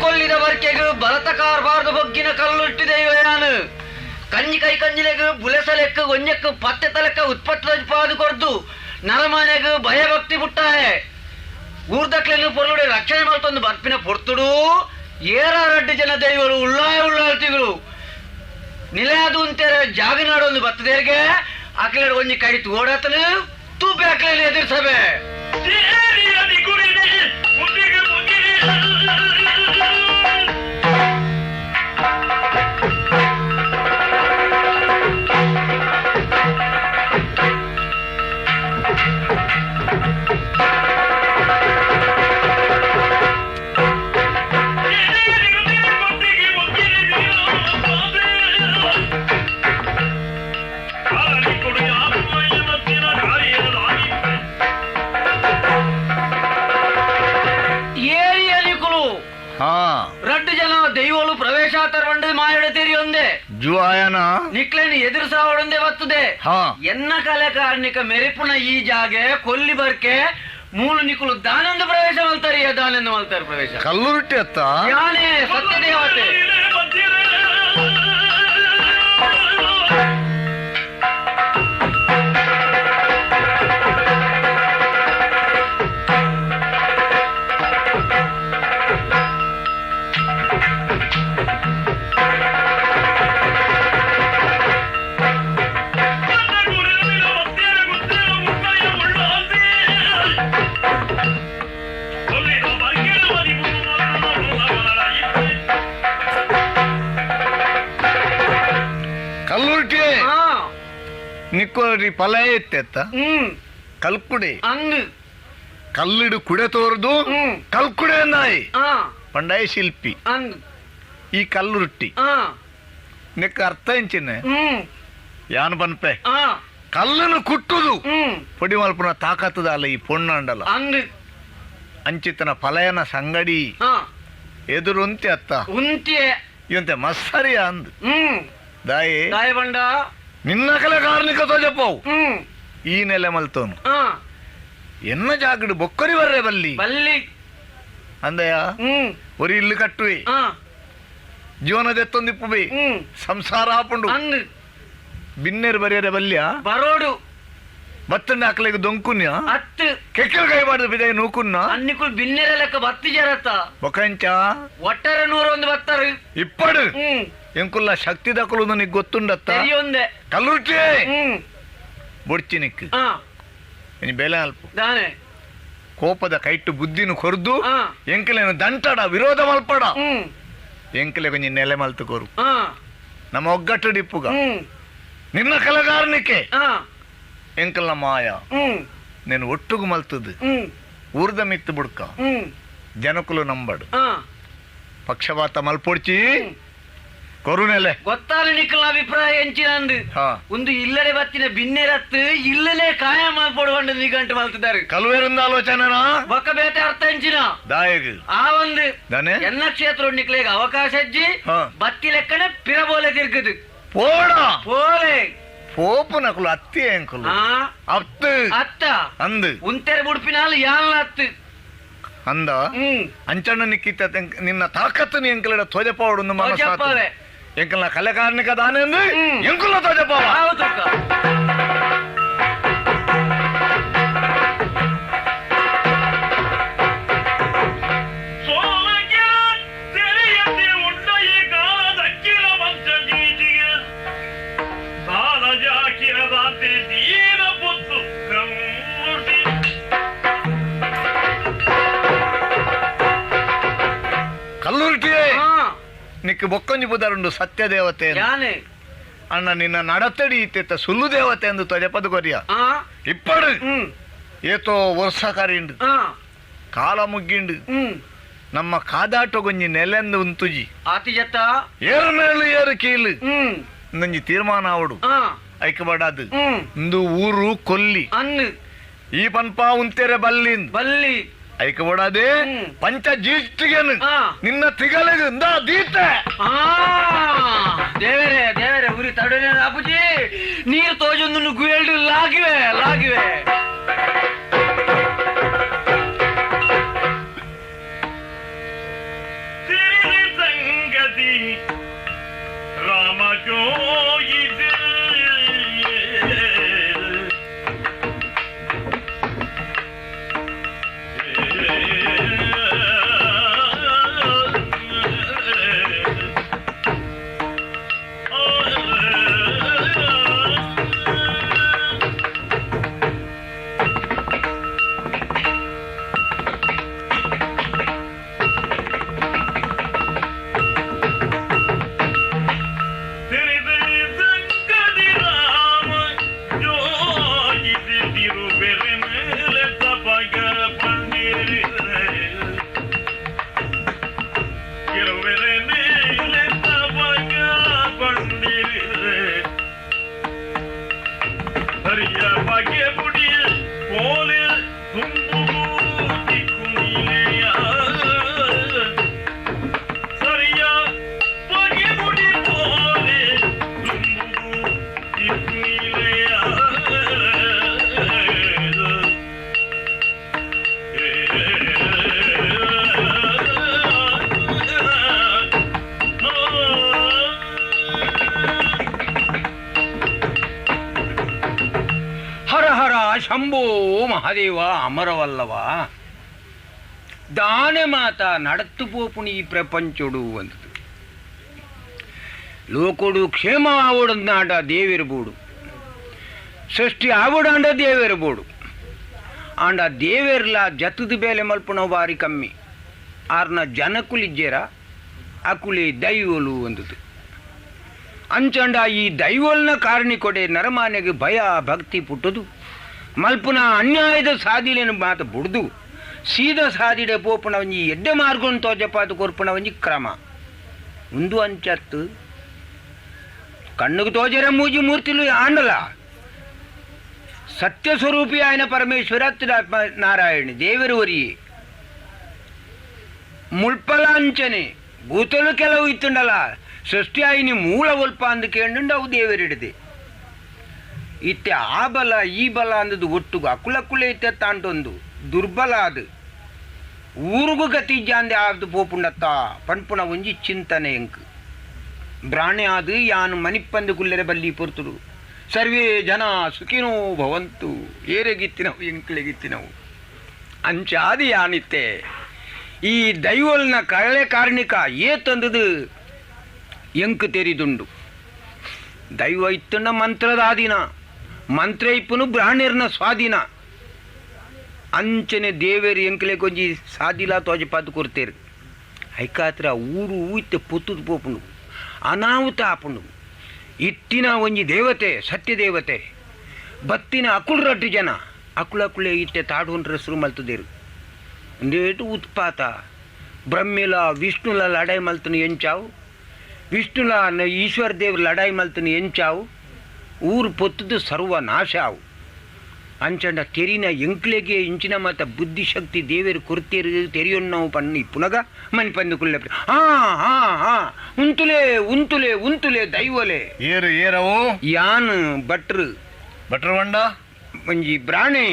Speaker 1: ಕೊಲ್ಲಿನ ಪರ್ಕೆರೆ ಮಾಯನುವೆ
Speaker 3: ಬೊಗ್ಗಿನ ಕಲ್ಲುಟ್ಟಿದೆ ಯಾನು ಕಂಜಿ ಕೈ ಕಂಜಿಲೆಗ್ ಬುಲೆಸಲೆಕ್ ಒಂಜಕ್ ಪತ್ತೆ ತಲೆಕ್ಕ ಉತ್ಪತ್ತಿ ಕೊರ್ದು ನರಮನೆಗ್ ಭಯಭಕ್ತಿ ಬುಟ್ಟಾಯೆ ಊರ್ದಕ್ಲೆನು ಪೊರ್ಲುಡೆ ರಕ್ಷಣೆ ಮಾಡ್ತೊಂದು ಬರ್ಪಿನ ಪೊರ್ತುಡು ಏರಾರಡ್ಡು ಜನ ದೈವರು ಉಳ್ಳಾಳ್ತಿಗಳು ನಿಲೆಯಾದು ಅಂತಾರೆ ಜಾಗಿನಾಡೊಂದು ಬತ್ತದೇರ್ಗೆ ಅಕ್ಲೆಡ್ ಒಂಜಿ ಕೈ ಓಡಾತನು ತೂಪೆ ಅಕ್ಲೆನು ಎದುರಿಸಬೆ ರಡ್ಡು ಜನ ದೈವಗಳು ಪ್ರವೇಶಾತರ ಬಂಡು ಮಾಯಡ ತೆರಿಯೊಂದೆ
Speaker 4: ಜೂ ಆಯನ
Speaker 3: ನಿಕ್ಲೇನಿ ಎದುರು ಸಾವಡೊಂದೆ ಬರ್ತದೆ ಎನ್ನ ಕಲೆ ಕಾರ್ಣಿಕ ಮೆರಿಪುನ ಈ ಜಾಗೆ ಕೊಲ್ಲಿ ಬರ್ಕೆ ಮೂಲು ನಿಕುಲು ದಾನಂದ ಪ್ರವೇಶ ಮಲ್ತಾರೆ ದಾನಂದ ಮಲ್ತಾರೆ ಪ್ರವೇಶ
Speaker 4: ಕಲ್ಲುರುಟ್ಟಿ ಅತ್ತ
Speaker 3: ಯಾನೇ ಸತ್ಯ ದೇವತೆ
Speaker 4: ನಿಕ್ಕೋರಿ ಫಲ ಎತ್ತೆತ್ತ ಕಲ್ಕುಡೆ
Speaker 3: ಅಂದು
Speaker 4: ಕಲ್ಲಿಡು ಕುಡೆ ತೋರ್ದು ಕಲ್ಕುಡೆ ನಾಯಿ ಪಂಡಾಯಿ ಶಿಲ್ಪಿ
Speaker 3: ಅಂದು
Speaker 4: ಈ ಕಲ್ಲು ರೊಟ್ಟಿ ನಿಕ್ಕ ಅರ್ಥ ಎಂಚಿನ ಯಾನ್ ಬನ್ಪೆ ಕಲ್ಲನ್ನು ಕುಟ್ಟುದು ಪೊಡಿ ಮಲ್ಪುನ ತಾಕತ್ತದ ಅಲ್ಲ ಈ ಪೊಣ್ಣಂಡಲ್ಲ
Speaker 3: ಅಂದು
Speaker 4: ಅಂಚಿತನ ಫಲಯನ ಸಂಗಡಿ ಎದುರುಂತೆ ಅತ್ತ
Speaker 3: ಉಂತೆ
Speaker 4: ಇವಂತೆ ಮಸ್ಸರಿಯ ಅಂದು ದಾಯಿ
Speaker 3: ಬಂಡ
Speaker 4: ನಿನ್ನ ಕಲೆ ಕಾರ್ಣಿಕ ತೋಜಪ್ಪವು ಈ ನೆಲೆ ಮಲ್ತೋನು ಎನ್ನ ಜಾಗಡು ಬೊಕ್ಕರಿ ಬರ್ರೆ ಬಲ್ಲಿ
Speaker 3: ಬಲ್ಲಿ
Speaker 4: ಅಂದಯ ಒರಿ ಇಲ್ಲು ಕಟ್ಟುವೆ ಜೀವನದೆತ್ತೊಂದಿಪ್ಪು ಬೈ ಸಂಸಾರ ಹಾಪುಂಡು ಬಿನ್ನೇರು ಬರಿಯರೆ ಬಲ್ಯ
Speaker 3: ಬರೋಡು
Speaker 4: ಬತ್ತಂಡ ಹಾಕ್ಲಿಕ್ಕೆ ದೊಂಕುನ್ಯ
Speaker 3: ಹತ್ತು
Speaker 4: ಕೆಕ್ಕಲ್ ಕೈ ಮಾಡಿದ ಬಿದಾಯ ನೂಕುನ್ನ
Speaker 3: ಅನ್ನಿಕುಲ್ ಬಿನ್ನೆರ ಲೆಕ್ಕ ಬತ್ತಿ ಜರತ್ತ
Speaker 4: ಬೊಕಂಚ
Speaker 3: ಒಟ್ಟಾರೆ 101 ಬತ್ತರು
Speaker 4: ಇಪ್ಪಡು ಎಂಕುಲ್ಲ ಶಕ್ತಿ ದಕ್ಕಲು ನನಗೆ ಗೊತ್ತುಂಡತ್ತ
Speaker 3: ಒಂದೇ
Speaker 4: ಕಲ್ಲುರುಟ್ಟಿ ಬೊಡ್ಚಿ ನಿಕ್ಕು ಇನ್ನು ಬೆಲೆ ಅಲ್ಪ
Speaker 3: ದಾನೆ
Speaker 4: ಕೋಪದ ಕೈಟ್ಟು ಬುದ್ಧಿನ ಕೊರ್ದು ಎಂಕಲೇನು ದಂಟಡ ವಿರೋಧ ಮಲ್ಪಡ ಎಂಕಲೆ ಕೊಂಚ ನೆಲೆ ಮಲ್ತು ಕೊರು ನಮ್ಮ ಒಗ್ಗಟ್ಟು ಡಿಪ್ಪುಗ ನಿನ್ನ ಕಲಗಾರನಿಕೆ ಎಂಕಲ್ನ ಮಾಯ నేను ಒಟ್ಟುಗು ಮಲ್ತದು ಊರ್ದ ಮಿತ್ತು ಬುಡ್ಕ ಜನಕುಲು ನಂಬಡು ಪಕ್ಷಪಾತ ಮಲ್ಪೊಡ್ಚಿ ಕೊರುನೆಲೆ
Speaker 3: ಗೊತ್ತಾಲ ನಿಕ್ಕಲ ಅಭಿಪ್ರಾಯ ಎಂಚಿನಂದು ಒಂದು ಇಲ್ಲಡೆ ಬತ್ತಿನ ಬಿನ್ನೆರತ್ತು ಇಲ್ಲಲೇ ಕಾಯ ಮಲ್ಪೊಡುವಂಡು ನಿಗಂಟು ಮಲ್ತಿದ್ದಾರೆ
Speaker 4: ಕಲ್ವೇರಿಂದ ಆಲೋಚನೆನಾ
Speaker 3: ಬೊಕ್ಕ ಬೇತೆ ಅರ್ಥ ಎಂಚಿನ
Speaker 4: ದಾಯಗ
Speaker 3: ಆ ಒಂದು ಎನ್ನ ಕ್ಷೇತ್ರ ನಿಕ್ಲೆಗ ಅವಕಾಶ ಅಜ್ಜಿ ಬತ್ತಿ ಲೆಕ್ಕನೆ ಪಿರಬೋಲೆ ತಿರ್ಗದು
Speaker 4: ಪೋಡ
Speaker 3: ಪೋಲೆ
Speaker 4: ಪೋಪು ನಕಲು ಅತ್ತಿ ಎಂಕಲು ಅತ್ತು
Speaker 3: ಅತ್ತ
Speaker 4: ಅಂದು
Speaker 3: ಉಂತೆರೆ ಬುಡ್ಪಿನಾಲು ಯಾಲ ಅತ್ತು
Speaker 4: ಅಂದ ಅಂಚಣ್ಣ ನಿಕ್ಕಿತ್ತ ನಿನ್ನ ತಾಕತ್ತು ಎಂಕಲ ತೋಜಪಾವಡು ಮನಸ್ಸಾತು ಎಂಕಲ್ನ ಕಲೆಕಾರ್ಣಿಕ ದಾನೆಂದು ಎಂಕುಲ ತೋಜಪಾವ
Speaker 1: ದೀನ ಪುತ್ತು
Speaker 4: ನಿಕ್ಕ ಬೊಕ್ಕೊಂಜಿ ಬುದರುಂಡು ಸತ್ಯ ದೇವತೆ ಎಂದು.
Speaker 3: ಯಾನೆ
Speaker 4: ಅಣ್ಣ ನಿನ್ನ ನಡತಡಿ ಇತ್ತ ಸುಳ್ಳು ದೇವತೆ ಎಂದು ತೊಜಪದ ಕೊರಿಯ
Speaker 3: ಆ
Speaker 4: ಇಪ್ಪಡು
Speaker 3: ಹ್ಮ್
Speaker 4: ಏತೋ ವರ್ಷ ಕರಿಂಡು
Speaker 3: ಆ
Speaker 4: ಕಾಲ ಮುಗ್ಗಿಂಡು
Speaker 3: ಹ್ಮ್
Speaker 4: ನಮ್ಮ ಕಾದಾಟ ಗೊಂಜಿ ನೆಲೆಂದು ಉಂತುಜಿ
Speaker 3: ಆತಿ ಜತ್ತ
Speaker 4: ಏರು ಮೇಲು ಏರು ಕೀಳು
Speaker 3: ಹ್ಮ್
Speaker 4: ನಂಜಿ ತೀರ್ಮಾನ ಅವಡು
Speaker 3: ಆ
Speaker 4: ಐಕಬಡದು
Speaker 3: ಹ್ಮ್
Speaker 4: ಇಂದು ಊರು ಕೊಲ್ಲಿ
Speaker 3: ಅನ್ನು
Speaker 4: ಈ ಪನ್ಪ ಉಂತೆರೆ ಬಲ್ಲಿಂದ
Speaker 3: ಬಲ್ಲಿ
Speaker 4: ಐಕಬಡದೆ
Speaker 3: ಹ್ಮ್.
Speaker 4: ಪಂಚ ಜೀಷ್ಟಿಗೆನು
Speaker 3: ಆ
Speaker 4: ನಿನ್ನ ತಿಗಳಿಗೆ ದೀತೆ
Speaker 3: ಆ ದೇವರೇ ದೇವರೇ ಉರಿ ತಡನೆ ಅಪ್ಪುಜಿ ನೀರು ತೋಜೊಂದು ಗುಯಲ್ಡು ಲಾಗಿವೆ ಲಾಗಿವೆ
Speaker 1: ತಿರುಗಿ ಸಂಗತಿ ರಾಮ ಜೋಯಿದೆ
Speaker 5: ಹರ ಹರ ಶಂಭೋ ಮಹಾದೇವ ಅಮರವಲ್ಲವ దాని మాత నడత్తుపోపుని ఈ ప్రపంచుడు అందు లోకుడు క్షేమ ఆవుడందాడ దేవిరబోడు ಸೃಷ್ಟಿ ಆವುಡಾಂಡ ದೇವೆರಬೋಡು ಆಂಡ ದೇವೆರ್ಲ ಜತದ ಬೇಲೆ ಮಲ್ಪುನ ವಾರಿ ಕಮ್ಮಿ ಆರ್ನ ಜನಕುಲಿಜ್ಜೆರ ಅಕುಲಿ ದೈವಲು ಅಂದದು ಅಂಚಂಡ ಈ ದೈವಲ್ನ ಕಾರಣಿ ಕೊಡೆ ನರಮಾನೆಗೆ ಭಯ ಭಕ್ತಿ ಪುಟ್ಟದು ಮಲ್ಪುನ ಅನ್ಯಾಯದ ಸಾದಿಲೆನು ಮಾತು ಬುಡ್ದು ಸೀದ ಸಾದಿಡೆ ಪೋಪುನ ಒಂಜಿ ಎಡ್ಡೆ ಮಾರ್ಗನ್ ತೋಜಪಾತು ಕೊರ್ಪುನ ಒಂಜಿ ಕ್ರಮ ಒಂದು ಅಂಚತ್ತು ಕಣ್ಣುಗೆ ತೋಜರ ಮೂಜಿ ಮೂರ್ತಿಲು ಆಂಡಲ ಸತ್ಯ ಸ್ವರೂಪಿ ಆಯ್ನ ಪರಮೇಶ್ವರ ನಾರಾಯಣಿ ದೇವರುವರಿಯೇ ಮುಳ್ಪಲ ಅಂಚನೆ ಭೂತಲು ಕೆಲವು ಇತ್ತುಂಡಲ ಸೃಷ್ಟಿ ಆಯ್ನಿ ಮೂಲ ಒಲ್ಪ ಅಂದು ಕೇಂಡು ಅವು ದೇವರಿಡಿದೆ ಇತ್ತೆ ಆ ಬಲ ಈ ಬಲ ಅಂದದು ಒಟ್ಟುಗು ಅಕುಲಕುಲೆ ಇತ್ತೆ ತಾಂಟೊಂದು ದುರ್ಬಲ ಅದು ಊರುಗು ಗತಿ ಜಾಂದೆ ಆದು ಪೋಪುಂಡತ್ತ ಪಣ್ಪುಣ ಒಂಜಿ ಚಿಂತನೆ ಎಂಕ್ ಬ್ರಾಣೆ ಆದು ಯಾನು ಮನಿಪ್ಪಂದು ಕುಲ್ಲೆರೆ ಬಲ್ಲಿ ಪೊರ್ತುಡು ಸರ್ವೇ ಜನ ಸುಖಿನೋ ಭವಂತು ಏರೆಗಿತ್ತಿನವು ಎಂಕ್ಲೆಗಿತ್ತಿನವು ಅಂಚಾದಿ ಯಾನಿತ್ತೆ ಈ ದೈವಲ್ನ ಕಳೆ ಕಾರಣಿಕ ಏತಂದದು ಎಂಕ್ ತೆರಿದುಂಡು ದೈವ ಇತ್ತುಂಡ ಮಂತ್ರದ ಆದಿನ ಮಂತ್ರ ಇಪ್ಪುನು ಬ್ರಾಹ್ಮಣರ್ನ ಸ್ವಾಧೀನ ಅಂಚನೆ ದೇವೇರು ಎಂಕ್ಲೆ ಕೊಂಜಿ ಸಾದಿಲ ತೋಜಪಾತು ಕೊಡ್ತೇರು ಐಕಾತ್ರ ಊರು ಇತ್ತೆ ಪೊತ್ತುದು ಪೋಪುಂಡು ಅನಾಹುತ ಆಪುಂಡು ಇಟ್ಟಿನ ಒಂಜಿ ದೇವತೆ ಸತ್ಯ ದೇವತೆ ಬತ್ತಿನ ಅಕುಳು ರಡ್ಡು ಜನ ಅಕುಳಕುಳೆ ಇತ್ತೆ ತಾಡುವಂಟ್ರ ಹೆಸರು ಮಲ್ತದೇರು ಒಂದೇಟು ಉತ್ಪಾತ ಬ್ರಹ್ಮಿಲ ವಿಷ್ಣುಲ ಲಡಾಯಿ ಮಲ್ತನು ಎಂಚಾವು ವಿಷ್ಣುಲ ಈಶ್ವರ ದೇವ್ರ ಲಡಾಯಿ ಮಲ್ತನು ಎಂಚಾವು ಊರು ಪೊತ್ತದು ಸರ್ವನಾಶ ಅವು ಅಂಚಂಡ ತೆರಿನ ಎಂಕ್ಲೆಗೆ ಇಂಚಿನ ಮತ ಬುದ್ಧಿಶಕ್ತಿ ದೇವರು ಕೊರತೇರು ತೆರಿಯೊಂಡು ನಾವು ಪಣ್ಣಿ ಪುನಗ ಮನಿ ಪಂದು ಕುಳ್ಳೆ ಹಾ ಹಾ ಹಾ ಉಂತುಲೆ ಉಂತುಲೆ ಉಂತುಲೆ ದೈವಲೆ
Speaker 4: ಏರು ಏರವು
Speaker 5: ಯಾನ್ ಭಟ್ರು
Speaker 4: ಬಂಡ
Speaker 5: ಒಂಜಿ ಬ್ರಾಣೆ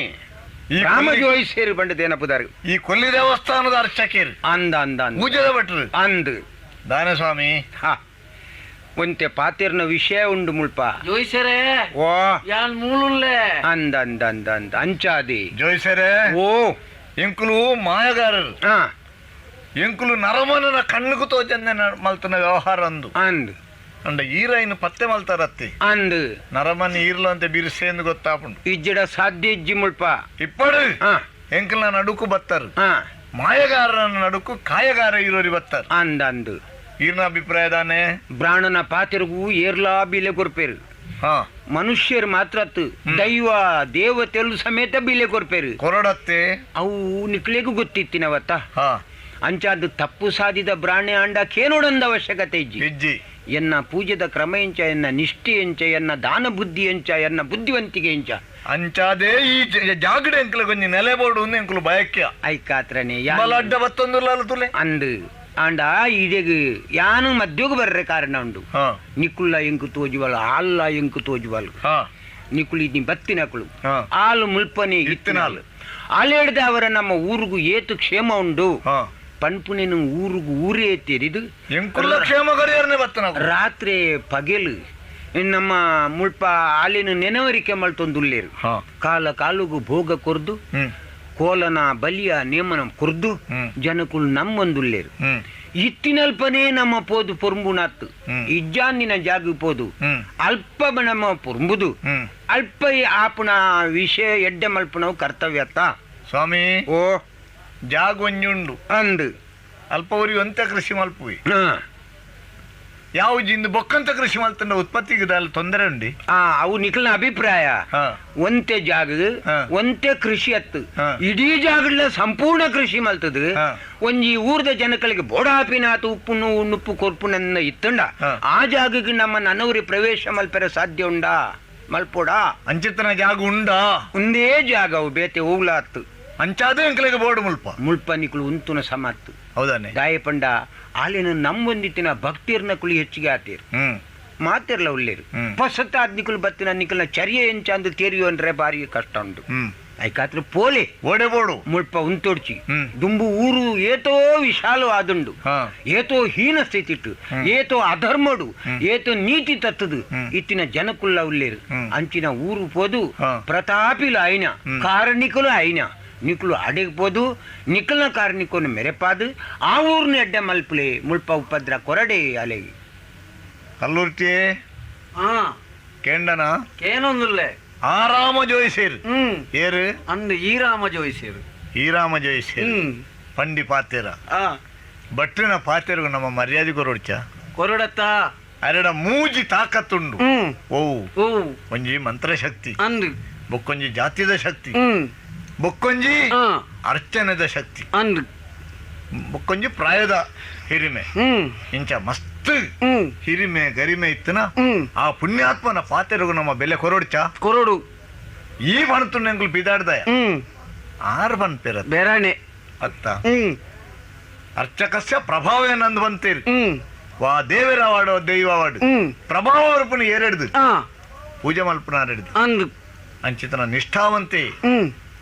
Speaker 5: ರಾಮ ಜೋಯಿ ಸೇರಿ ಬಂಡದೇನ ಪುದಾರ್
Speaker 4: ಈ ಕೊಲ್ಲಿ ದೇವಸ್ಥಾನದ ಅರ್ಚಕೇರು
Speaker 5: ಅಂದ ಅಂದ ಅಂದ.
Speaker 4: ಪೂಜದ ಭಟ್ರು
Speaker 5: ಅಂದ್
Speaker 4: ದಾನಸ್ವಾಮಿ
Speaker 5: ಹಾ ಒಂತೆ ಪಾತೆರ್ನ ವಿಷಯ ಉಂಡು ಮುಲ್ಪ
Speaker 3: ಜೋಯಿಸರೇ
Speaker 5: ಓ
Speaker 3: ಯಾನ್ ಮೂಲುಲ್ಲೆ
Speaker 5: ಅಂದ ಅಂದ ಅಂದ ಅಂದ ಅಂಚಾದಿ
Speaker 4: ಜೋಯಿಸರೆ
Speaker 5: ಓ
Speaker 4: ಎಂಕುಲು ಮಾಯಗಾರರು
Speaker 5: ಹಾ
Speaker 4: ಎಂಕುಲು ನರಮನನ ಕಣ್ಣುಗು ತೋಜಂದೆ ಮಲ್ತನ ವ್ಯವಹಾರ ಅಂದು
Speaker 5: ಅಂದ್
Speaker 4: ಅಂಡ ಈರೈನು ಪತ್ತೆ ಮಲ್ತಾರತ್ತಿ
Speaker 5: ಅಂದ್
Speaker 4: ನರಮನ್ ಈರ್ಲು ಅಂತ ಬಿರುಸೇಂದು ಗೊತ್ತಾಪುಂಡು
Speaker 5: ಇಜ್ಜಡ ಸಾಧ್ಯ ಇಜ್ಜಿ ಮುಲ್ಪ
Speaker 4: ಇಪ್ಪಡು
Speaker 5: ಹಾ
Speaker 4: ಎಂಕಲ್ನ ನಡುಕು ಬತ್ತಾರು
Speaker 5: ಹಾ
Speaker 4: ಮಾಯಗಾರನ ನಡುಕು ಕಾಯಗಾರ ಇರೋರಿ ಬತ್ತಾರು
Speaker 5: ಅಂದ್ ಅಂದ್
Speaker 4: ಈರ್ನ ಅಭಿಪ್ರಾಯದಾನೆ
Speaker 5: ಬ್ರಾಹ್ಮಣ ಪಾತ್ರಗೂ ಏರ್ಲಾ ಬಿಲೆ ಕೊರ್ಪೇರು
Speaker 4: ಹಾ
Speaker 5: ಮನುಷ್ಯರು ಮಾತ್ರ ದೈವ ದೇವತೆಲು ಸಮೇತ ಬಿಲೆ ಕೊರ್ಪೇರು
Speaker 4: ಕೊರಡತ್ತೆ
Speaker 5: ಅವು ನಿಕ್ಲೆಗೂ ಗೊತ್ತಿತ್ತಿನವತ್ತ
Speaker 4: ಹಾ
Speaker 5: ಅಂಚಾದು ತಪ್ಪು ಸಾಧಿದ ಬ್ರಾಹ್ಮಣ ಅಂಡಕ್ಕೇನೋಡೊಂದು ಅವಶ್ಯಕತೆ ಇಜ್ಜಿ
Speaker 4: ಇಜ್ಜಿ
Speaker 5: ಎನ್ನ ಪೂಜೆದ ಕ್ರಮ ಎಂಚ ಎನ್ನ ನಿಷ್ಠೆ ಎಂಚ ಎನ್ನ ದಾನ ಬುದ್ಧಿ ಎಂಚ ಎನ್ನ ಬುದ್ಧಿವಂತಿಕೆ ಎಂಚ
Speaker 4: ಅಂಚಾದೆ ಈ ಜಾಗಡೆ ಎಂಕ್ಲ ಕೊಂಚ ನೆಲೆ ಬೋಡು ಎಂಕ್ಲು ಭಯಕ್ಕೆ
Speaker 5: ಐಕಾತ್ರನೆ
Speaker 4: ಅಡ್ಡ ಬತ್ತೊಂದು ತುಲೆ
Speaker 5: ಅಂದು ಆಂಡ ಇದೆಗ್ ಯಾನು ಮಧ್ಯೋಗ ಬರ್ರೆ ಕಾರಣ ಉಂಡು
Speaker 4: ಹಾ
Speaker 5: ನಿಕ್ಕುಲ್ಲ ಎಂಕು ತೋಜುವಲ್ ಆಲ್ಲ ಎಂಕು ತೋಜುವಲ್
Speaker 4: ಹಾ
Speaker 5: ನಿಕ್ಕುಲಿ ಇದ್ನಿ ಬತ್ತಿನಕಳು
Speaker 4: ಹಾ
Speaker 5: ಆಲು ಮುಲ್ಪನೆ ಇತ್ತಿನಾಲು ಆಲೇಡ್ದ ಅವರ ನಮ್ಮ ಊರಿಗೂ ಏತು ಕ್ಷೇಮ ಉಂಡು
Speaker 4: ಹಾ
Speaker 5: ಪನ್ಪುನೇನು ಊರಿಗೂ ಊರೇ ತೆರಿದು
Speaker 4: ಎಂಕುಲ್ಲ ಕ್ಷೇಮ ಗಡಿಯರ್ನೆ ಬತ್ತನ
Speaker 5: ರಾತ್ರಿ ಪಗೆಲು ನಮ್ಮ ಮುಲ್ಪ ಆಲಿನ ನೆನವರಿಕೆ ಮಲ್ತೊಂದುಲ್ಲೇರು
Speaker 4: ಹಾ
Speaker 5: ಕಾಲ ಕಾಲುಗೂ ಭೋಗ ಕೊರ್ದು
Speaker 4: ಹ್ಮ್
Speaker 5: ಕೋಲನ ಬಲಿಯ ನೇಮನ ಕೊರ್ದು ಜನಕುಲು ನಮ್ಮೊಂದುಲ್ಲೇರು ಇತ್ತಿನಲ್ಪನೇ ನಮ್ಮ ಪೋದು ಪೊರ್ಂಬುನಾತ್ತು ಇಜ್ಜಾನಿನ ಜಾಗ ಪೋದು ಅಲ್ಪ ನಮ್ಮ ಪೊರ್ಂಬುದು ಅಲ್ಪ ಆಪುಣ ವಿಷಯ ಎಡ್ಡೆ ಮಲ್ಪನವು ಕರ್ತವ್ಯತ್ತ
Speaker 4: ಸ್ವಾಮಿ
Speaker 5: ಓ
Speaker 4: ಜಾಗ ಒಂಜುಂಡು
Speaker 5: ಅಂದು
Speaker 4: ಅಲ್ಪವರಿಗೆ ಒಂತೆ ಕೃಷಿ ಮಲ್ಪುವಿ ಯಾವ ಜಿಂದು ಬೊಕ್ಕಂತ ಕೃಷಿ ಮಲ್ತಂಡ ಉತ್ಪತ್ತಿಗೆ ತೊಂದರೆ ಉಂಡಿ
Speaker 5: ಅವು ನಿಖಲ್ನ ಅಭಿಪ್ರಾಯ ಒಂತೆ ಜಾಗ ಒಂತೆ ಕೃಷಿ ಅತ್ತು ಇಡೀ ಜಾಗದ ಸಂಪೂರ್ಣ ಕೃಷಿ ಮಲ್ತದ ಒಂಜಿ ಊರ್ದ ಜನಗಳಿಗೆ ಬೋಡಾಪಿನಾತು ಉಪ್ಪು ನುಪ್ಪು ಕೊರ್ಪುನನ್ನ ಇತ್ತಂಡ ಆ ಜಾಗಕ್ಕೆ ನಮ್ಮ ನನ್ನವರಿ ಪ್ರವೇಶ ಮಲ್ಪರೆ ಸಾಧ್ಯ ಉಂಡಾ ಮಲ್ಪೋಡಾ
Speaker 4: ಅಂಚಿತನ ಜಾಗ ಉಂಡಾ
Speaker 5: ಒಂದೇ ಜಾಗ ಅವು ಬೇತೆ ಹೋಗ್ಲಾತ್ತು
Speaker 4: ಅಂಚಾದ ಎಂಕ್ಲೆಗೆ ಬೋರ್ಡ್
Speaker 5: ಮುಲ್ಪ ನಿಕ್ಳು ಉಂತುನ ಸಮತ್ತು
Speaker 4: ಹೌದಾನೆ
Speaker 5: ದಾಯಪಂಡ ಆಲಿನ ನಮ್ಮೊಂದಿತ್ತಿನ ಭಕ್ತಿರ್ನ ಕುಳಿ ಹೆಚ್ಚಿಗೆ ಆತೀರು ಮಾತಿರ್ಲ ಉಳ್ಳೇರು ಪಸತ್ತ ನಿಕುಲು ಬತ್ತಿನ ನಿಕಲ್ನ ಚರ್ಯ ಎಂಚ ಅಂದು ತೇರಿಯೋ ಅಂದ್ರೆ ಬಾರಿ ಕಷ್ಟ ಉಂಟು ಐಕಾತ್ರ ಪೋಲೆ
Speaker 4: ಓಡೆ ಬೋಡು
Speaker 5: ಮುಲ್ಪ ಉಂತೋಡ್ಚಿ ದುಂಬು ಊರು ಏತೋ ವಿಶಾಲ ಆದುಂಡು ಏತೋ ಹೀನ ಸ್ಥಿತಿಟ್ಟು ಏತೋ ಅಧರ್ಮಡು ಏತೋ ನೀತಿ ತತ್ತದು ಇತ್ತಿನ ಜನಕುಲ್ಲ ಉಳ್ಳೇರು ಅಂಚಿನ ಊರು ಪೋದು ಪ್ರತಾಪಿಲ ಆಯ್ನ ಕಾರಣಿಕಲು ಆಯ್ನ ನಿಕ್ಲು ಅಡಗಬಹುದು ನಿಕಲ್ನ ಕಾರ್ನಿಕೋನು ಮೆರೆಪಾದು ಆ ಊರ್ನ ಎಡ್ಡೆ ಮಲ್ಪಲೆ ಮುಲ್ಪ ಉಪದ್ರ ಕೊರಡೆ ಅಲೆಗಿ
Speaker 4: ಕಲ್ಲೂರ್ತಿ ಕೇಂಡನ
Speaker 3: ಏನೊಂದುಲ್ಲೆ
Speaker 4: ಆರಾಮ ಜೋಯಿಸೇರು ಏರು
Speaker 3: ಅಂದು ಈರಾಮ ಜೋಯಿಸೇರು
Speaker 4: ಈರಾಮ ಜೋಯಿಸೇರು ಪಂಡಿ ಪಾತೆರ ಬಟ್ಟಿನ ಪಾತೆರ್ಗು ನಮ್ಮ ಮರ್ಯಾದೆ ಕೊರೊಡ್ಚ
Speaker 3: ಕೊರಡತ್ತ
Speaker 4: ಅರಡ ಮೂಜಿ ತಾಕತ್ತುಂಡು ಓ
Speaker 3: ಓ
Speaker 4: ಒಂಜಿ ಮಂತ್ರಶಕ್ತಿ
Speaker 3: ಅಂದು
Speaker 4: ಬೊಕ್ಕೊಂಜಿ ಜಾತಿದ ಶಕ್ತಿ ಬೊಕ್ಕೊಂಜಿ ಅರ್ಚನೆದ ಶಕ್ತಿ
Speaker 3: ಅಂದು
Speaker 4: ಬೊಕ್ಕೊಂಜಿ ಪ್ರಾಯದ ಹಿರಿಮೆ ಇಂಚ ಮಸ್ತ್ ಹಿರಿಮೆ ಗರಿಮೆ ಇತ್ತನ ಆ ಪುಣ್ಯಾತ್ಮನ ಪಾತೆರಗು ನಮ್ಮ ಬೆಲೆ ಕೊರೊಡ್ಚ
Speaker 3: ಕೊರಡು
Speaker 4: ಈ ಬಣ್ತು ನೆಂಗ್ಲು ಬಿದಾಡ್ದಯ ಆರ್ ಬನ್ಪೇರ
Speaker 3: ಬೇರಾಣೆ
Speaker 4: ಅತ್ತ ಅರ್ಚಕಸ್ಯ ಪ್ರಭಾವ ಏನಂದು ಬಂತೀರಿ ವಾ ದೇವರವಾಡು ದೈವವಾಡು ಪ್ರಭಾವ ರೂಪನ ಏರೆಡ್ದು ಪೂಜೆ ಮಲ್ಪನ ಹಿಡಿದು
Speaker 3: ಅಂದು
Speaker 4: ಅಂಚಿತನ ನಿಷ್ಠಾವಂತೆ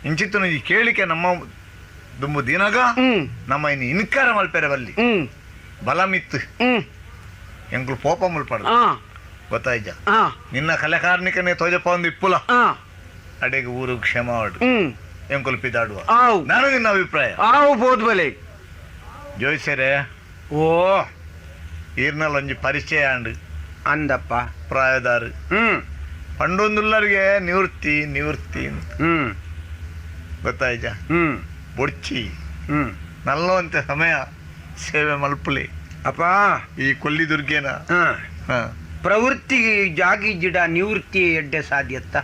Speaker 4: ಇಂಚಿತನ ಈ ಕೇಳಿಕೆ ನಮ್ಮ ದುಂಬು ದಿನಗ ನಮ್ಮ ಇನ್ನು ಇನ್ಕಾರ ಮಲ್ಪೆರೆ ಬಲ್ಲಿ ಬಲ ಮಿತ್ತು ಎಂಕ್ಲು ಪೋಪ ಮುಲ್ಪಡ ಗೊತ್ತಾಯ್ಜ ನಿನ್ನ ಕಲೆಕಾರ್ನಿಕನೇ ತೋಜಪ್ಪ ಒಂದು ಇಪ್ಪುಲ ಅಡೆಗೆ ಊರು ಕ್ಷಮ ಆಡು ಎಂಕುಲು ಪಿದಾಡುವ ನಾನು ನಿನ್ನ ಅಭಿಪ್ರಾಯ
Speaker 3: ಬೋದು ಬಲೆ
Speaker 4: ಜೋಯಿಸರೆ
Speaker 5: ಓ
Speaker 4: ಈರ್ನಲ್ಲಿ ಒಂಜಿ ಪರಿಚಯ ಅಂಡು
Speaker 5: ಅಂದಪ್ಪ
Speaker 4: ಪ್ರಾಯದಾರು ಪಂಡೊಂದುಲ್ಲರಿಗೆ ನಿವೃತ್ತಿ ನಿವೃತ್ತಿ ಗೊತ್ತಾಯ್ಜ ಬೊಡ್ಚಿ ನಲ್ಲವಂತೆ ಸಮಯ ಸೇವೆ ಮಲ್ಪಲಿ
Speaker 5: ಅಪ್ಪ
Speaker 4: ಈ ಕೊಲ್ಲಿ ದುರ್ಗೇನ
Speaker 5: ಪ್ರವೃತ್ತಿ ಜಾಗಿ ಜಿಡ ನಿವೃತ್ತಿ ಎಡ್ಡೆ ಸಾಧ್ಯತ್ತ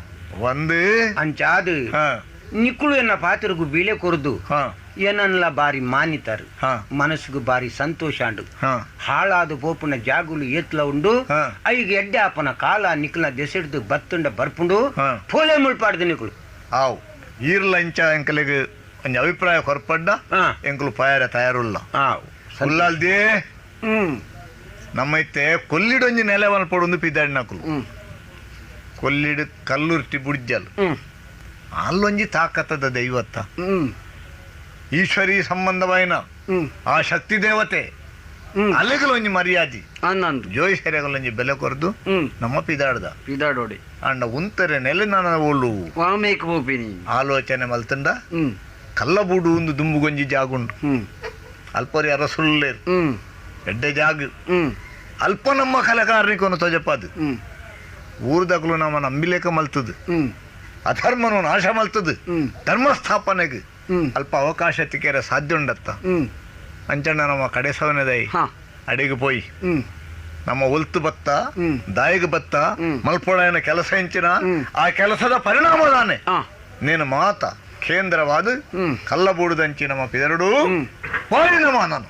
Speaker 4: ಒಂದು
Speaker 5: ಅಂಚಾದ ನಿಕ್ಕುಳು ಎನ್ನ ಪಾತ್ರಗೂ ಬೀಳೆ ಕೊರದು ಏನನ್ಲ ಬಾರಿ ಮಾನಿತಾರು ಮನಸ್ಸಿಗೂ ಬಾರಿ ಸಂತೋಷ ಅಂಡು ಹಾಳಾದ ಪೋಪುನ ಜಾಗುಲು ಏತ್ಲ ಉಂಡು ಐಗ ಎಡ್ಡೆ ಆಪನ ಕಾಲ ನಿಕ್ಲ ದೆಸೆಡ್ದು ಬತ್ತುಂಡ ಬರ್ಪುಂಡು ಪೋಲೆ ಮುಳ್ಪಾಡ್ದು ನಿಕ್ಕುಳು
Speaker 4: ಆವು ಈರ್ಲ ಇಂಚ ಎಂಕಲಿಗೆ ಒಂಜಿ ಅಭಿಪ್ರಾಯ ಹೊರಪಡ್ಡ ಎಂಕುಲು ಪಾಯರ ತಯಾರುಲ್ಲ ಉಲ್ಲಾಲ್ದೇ ನಮ್ಮೈತೆ ಕೊಲ್ಲಿಡೊಂಜಿ ನೆಲೆ ಮಲ್ಪಡೊಂದು ಪಿದಾಡಿ ನಕುಲು ಕೊಲ್ಲಿಡು ಕಲ್ಲುರ್ಟಿ ಬುಡ್ಜಲ್ ಅಲ್ಲೊಂಜಿ ತಾಕತ್ತದ ದೈವತ್ತ ಈಶ್ವರಿ ಸಂಬಂಧವಾಯಿನ ಆ ಶಕ್ತಿ ದೇವತೆ ಅಲ್ಲಿಗಲೊಂಜಿ ಮರ್ಯಾದಿ ಜೋಯಿಸರೆಗಲೊಂಜಿ ಬೆಲೆ ಕೊರದು ನಮ್ಮ ಪಿದಾಡ್ದ
Speaker 3: ಪಿದಾಡೋಡಿ
Speaker 4: ಅಂಡ ಉಂತರೆ ನೆಲೆ ನನ್ನ ಓಳು ಆಲೋಚನೆ ಮಲ್ತಂಡ ಕಲ್ಲಬೂಡು ಒಂದು ದುಂಬುಗೊಂಜಿ ಜಾಗುಂಡು ಅಲ್ಪರಿ ಅರಸುಳ್ಳೇರು ಎಡ್ಡೆ ಜಾಗ ಅಲ್ಪ ನಮ್ಮ ಕಲೆಕಾರನಿಕೊನು ತೊಜಪದು ಊರ್ದಗಲು ನಮ್ಮ ನಂಬಿಲೇಕ ಮಲ್ತದು ಅಧರ್ಮನು ನಾಶ ಮಲ್ತದು ಧರ್ಮ ಸ್ಥಾಪನೆಗೆ ಅಲ್ಪ ಅವಕಾಶ ತಿಕ್ಕರೆ ಸಾಧ್ಯ ಉಂಡತ್ತ ಅಂಚಣ್ಣ ನಮ್ಮ ಕಡೆ ಸವನೆದೈ ಅಡಿಗೆ ಪೋಯಿ ನಮ್ಮ ಒಲ್ತು ಬತ್ತ ದಾಯಿಗೆ ಬತ್ತ ಮಲ್ಪೊಳನ ಕೆಲಸ ಹೆಂಚಿನ ಆ ಕೆಲಸದ ಪರಿಣಾಮದಾನೆ ನೀನು ಮಾತ ಕೇಂದ್ರವಾದ ಕಲ್ಲಬೂಡುದಂಚಿ ನಮ್ಮ ಪಿದರಡು ಹೋಳಿನಮ ನಾನು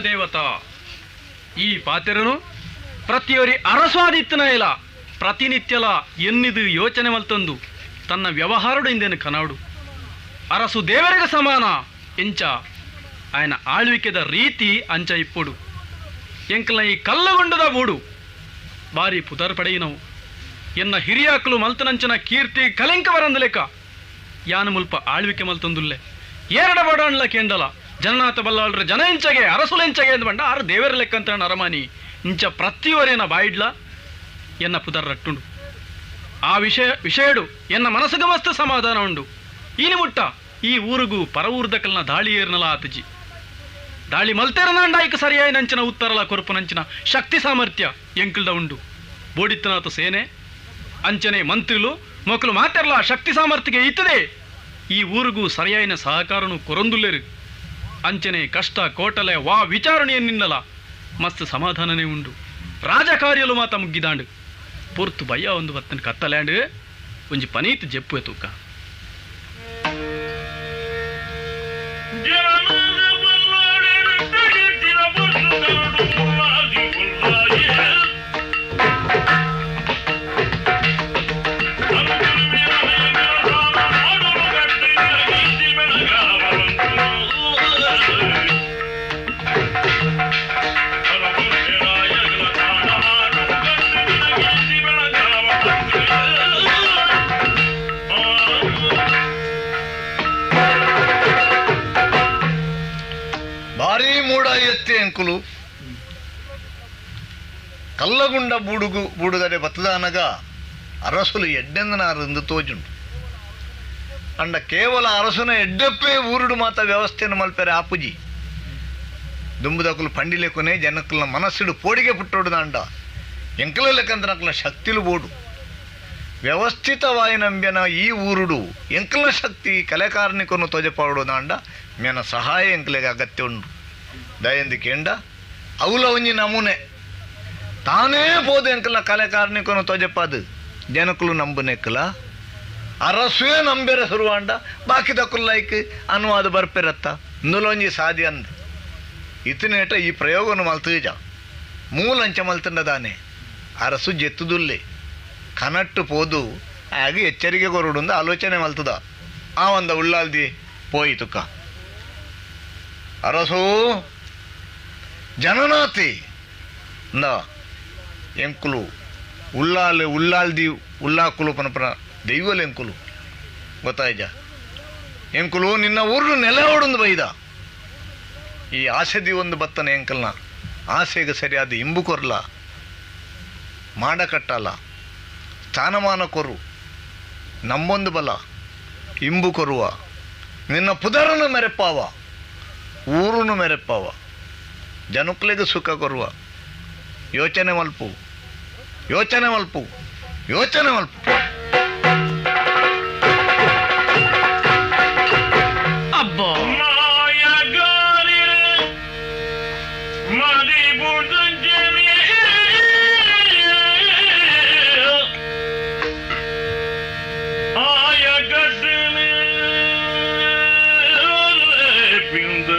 Speaker 2: ದೇವತಾ ಈ ಪಾತೆರನು ಪ್ರತಿಯೊರಿ ಅರಸ್ವಾದಿತ್ತನ ಇಲ್ಲ ಪ್ರತಿನಿತ್ಯಲ ಎನ್ನಿದು ಯೋಚನೆ ಮಲ್ತಂದು ತನ್ನ ವ್ಯವಹಾರಡು ಇಂದೇನು ಕನಾಡು ಅರಸು ದೇವರಿಗೆ ಸಮಾನ ಎಂಚ ಆಯನ ಆಳ್ವಿಕೆದ ರೀತಿ ಅಂಚ ಇಪ್ಪುಡು ಎಂಕಲ್ನ ಈ ಕಲ್ಲಗೊಂಡದ ಬೂಡು ಬಾರಿ ಪುದರ್ ಪಡೆಯಿನವು ಎನ್ನ ಹಿರಿಯಾಕಲು ಮಲ್ತನಂಚನ ಕೀರ್ತಿ ಕಲೆಂಕ ಬರಂದ ಲೆಕ್ಕ ಯಾನ ಮುಲ್ಪ ಆಳ್ವಿಕೆ ಮಲ್ತಂದುಲ್ಲೆ ಏರಡ ಬಡಾಣ್ಲ ಕೇಂಡಲ ಜನನಾಥ ಬಲ್ಲಾಳ್ರ ಜನ ಇಂಚಗೆ ಅರಸುಲೆಂಚಗೆ ಎಂದು ಬಂಡ ಆರು ದೇವರ ಲೆಕ್ಕಂತ ಅರಮಾನಿ ಇಂಚ ಪ್ರತಿಯವರೇನ ಬಾಯಿಡ್ಲ ಎನ್ನ ಪುದರ್ ರಟ್ಟುಂಡು ಆ ವಿಷಯಡು ಎನ್ನ ಮನಸ್ಸಿಗೆ ಮಸ್ತ್ ಸಮಾಧಾನ ಉಂಡು ಈನಿ ಮುಟ್ಟ ಈ ಊರಿಗೂ ಪರ ಊರ್ದಕಲ್ನ ದಾಳಿ ಏರ್ನಲ ಆತಜಿ ದಾಳಿ ಮಲ್ತೇರನಾಂಡಾಯ್ಕ ಸರಿಯಾಗಿ ನಂಚಿನ ಉತ್ತರಲ ಕೊರಪು ನಂಚಿನ ಶಕ್ತಿ ಸಾಮರ್ಥ್ಯ ಎಂಕಲ್ದ ಉಂಡು ಬೋಡಿತ್ತನಾಥ ಸೇನೆ ಅಂಚನೆ ಮಂತ್ರಿಲು ಮೊಕ್ಕಲು ಮಾತೆರ್ಲ ಶಕ್ತಿ ಸಾಮರ್ಥ್ಯಗೆ ಇತ್ತದೆ ಈ ಊರಿಗೂ ಸರಿಯಾಯಿನ ಸಹಕಾರನು ಕೊರೊಂದುಲ್ಲೇರು ಅಂಚನೆ ಕಷ್ಟ ಕೋಟಲೆ ವಾ ವಿಚಾರಣೆಯನ್ನಿನ್ನಲ ಮಸ್ತ್ ಸಮಾಧಾನನೇ ಉಂಡು ರಾಜಕಾರ್ಯಲು ಮಾತ ಮುಗ್ಗಿದಾಂಡು ಪೂರ್ತು ಭಯ ಒಂದು ಬತ್ತನ ಕತ್ತಲ್ಯಾಂಡ್ ಒಂಜಿ ಪನೀತ್ ಜಪ್ಪು ತೂಕ
Speaker 4: ಭಾರಿ ಮೂಡ ಎತ್ತಿ ಅಂಕುಲು ಕಲ್ಲಗುಂಡ ಬೂಡುಗಡೆ ಬತ್ತದಾನಗ ಅರಸುಲು ಎಡ್ಡೆಂದನಾರಂದು ತೋಜುಂಡು ಅಂಡ ಕೇವಲ ಅರಸನ ಎಡ್ಡಪ್ಪೇ ಊರುಡು ಮಾತ ವ್ಯವಸ್ಥೆಯನ್ನು ಮಲ್ಪೆರೆ ಆಪುಜಿ ದುಂಬುದಕುಲು ಪಂಡಿಲೆ ಕೊನೆ ಜನಕ್ಕಲ್ನ ಮನಸ್ಸಿಡು ಪೋಡಿಗೆ ಪುಟ್ಟೋಡು ಅಂಡ ಎಂಕಲ ಲೆಕ್ಕಂತನಕಲ್ನ ಶಕ್ತಿಲು ಬೋಡು ವ್ಯವಸ್ಥಿತವಾಯಿ ನಂಬ್ಯನ ಈ ಊರುಡು ಎಂಕಲ್ನ ಶಕ್ತಿ ಕಲೆಕಾರ್ಣಿಕನು ತೋಜಪಾಡು ಅಂಡ ಮೇನ ಸಹಾಯ ಎಂಕಲೆಗೆ ಅಗತ್ಯ ಉಂಡು ದಯಂದಿ ಕೇಂಡ ಅವಲ ಒಂಜಿ ನಮೂನೆ ತಾನೇ ಪೋದು ಎಂಕಲ್ನ ಕಲೆಕಾರ್ಣಿಕನು ತೋಜಪಾದು ಜನಕ್ಕಲು ನಂಬುನೆಕ್ಕಲ ಅರಸುವೆ ನಂಬೆರೆ ಸುರುವಾಂಡ ಬಾಕಿ ದಕ್ಕುಲ್ಲೈಕ್ ಅನುವಾದ ಬರ್ಪೆರತ್ತ ಇಂದುಲೊಂಜಿ ಸಾದಿ ಅಂದು ಇತನೇಟ ಈ ಪ್ರಯೋಗನು ಮಲ್ತೀಜ ಮೂಲಂಚ ಮಲ್ತಂಡದಾನೆ ಅರಸು ಜೆತ್ತುದುಲ್ಲೆ ಕನಟ್ಟು ಪೋದು ಆಗಿ ಎಚ್ಚರಿಕೆ ಕೊರುಡು ಆಲೋಚನೆ ಮಲ್ತದ ಆ ಒಂದ ಉಳ್ಳಾಲ್ದಿ ಪೋಯಿತುಕ ಅರಸು ಜನನಾತಿ ಅಂದ ಎಂಕುಲು ಉಳ್ಳಾಲ್ದಿ ಉಳ್ಳಾಕುಲು ಪನಪನ ದೈವಲ್ ಎಂಕುಲು ಗೊತ್ತಾಯ್ಜ ಎಂಕುಲು ನಿನ್ನ ಊರು ನೆಲೆ ಓಡೊಂದು ಬೈದ ಈ ಆಸೆದಿ ಒಂದು ಬತ್ತನ ಎಂಕಲ್ನ ಆಸೆಗೆ ಸರಿಯಾದ ಇಂಬು ಕೊರ್ಲ ಮಾಡಕಟ್ಟಲ್ಲ ಸ್ಥಾನಮಾನ ಕೊರು ನಮ್ಮೊಂದು ಬಲ ಇಂಬು ಕೊರುವ ನಿನ್ನ ಪುದರನ ಮೆರೆಪಾವ ಊರುನು ಮೆರೆಪ್ಪವ ಜನಕ್ಲೆಗೆ ಸುಖ ಕೊರುವ ಯೋಚನೆ ಮಲ್ಪು ಯೋಚನೆ ಮಲ್ಪು ಯೋಚನೆ ಮಲ್ಪು.
Speaker 2: ಅಬ್ಬಾ
Speaker 1: ಮಾಯಗಾರಿರೆ ಮದಿಬುದಂಜನೆ ಆಯಗಟ್ಟನೆ ಪಿಂದ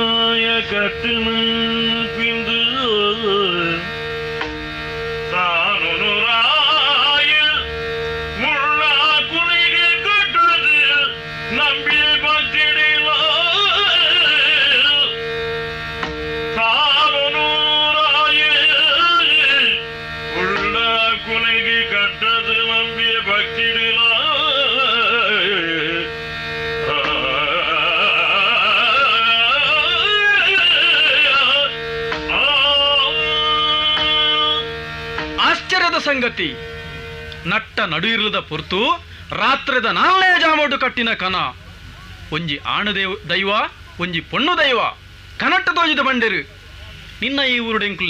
Speaker 1: ಆಯಗಟ್ಟನೆ ಪಿಂದ ತಾನುರಾಯ ಮುಳ್ಳ ಕುಣಿಗೆ ಕಟ್ಟದು ನಂಬಿ ಬಂದಿಡಿಲ್ಲ ತಾನುರಾಯ ಮುಳ್ಳ ಕುಣಿಗೆ ಕಟ್ಟದು ನಂಬಿ ಭಕ್ತಿಡಿಲ್ಲ
Speaker 2: ಆಶ್ಚರ್ಯದ ಸಂಗತಿ ನಟ್ಟ ನಡುಯಿರದ ಪೊರ್ತು ರಾತ್ರದ ನಾಲ್ನೇ ಜಾಮೋಡು ಕಟ್ಟಿನ ಕನ ಒಂಜಿ ಆಣದೇವ ದೈವ ಒಂಜಿ ಪೊಣ್ಣು ದೈವ ಕನಟ್ಟ ತೋಜಿದ ಬಂಡೆರು ನಿನ್ನ ಈ ಊರುಡು ಎಂಕ್ಲು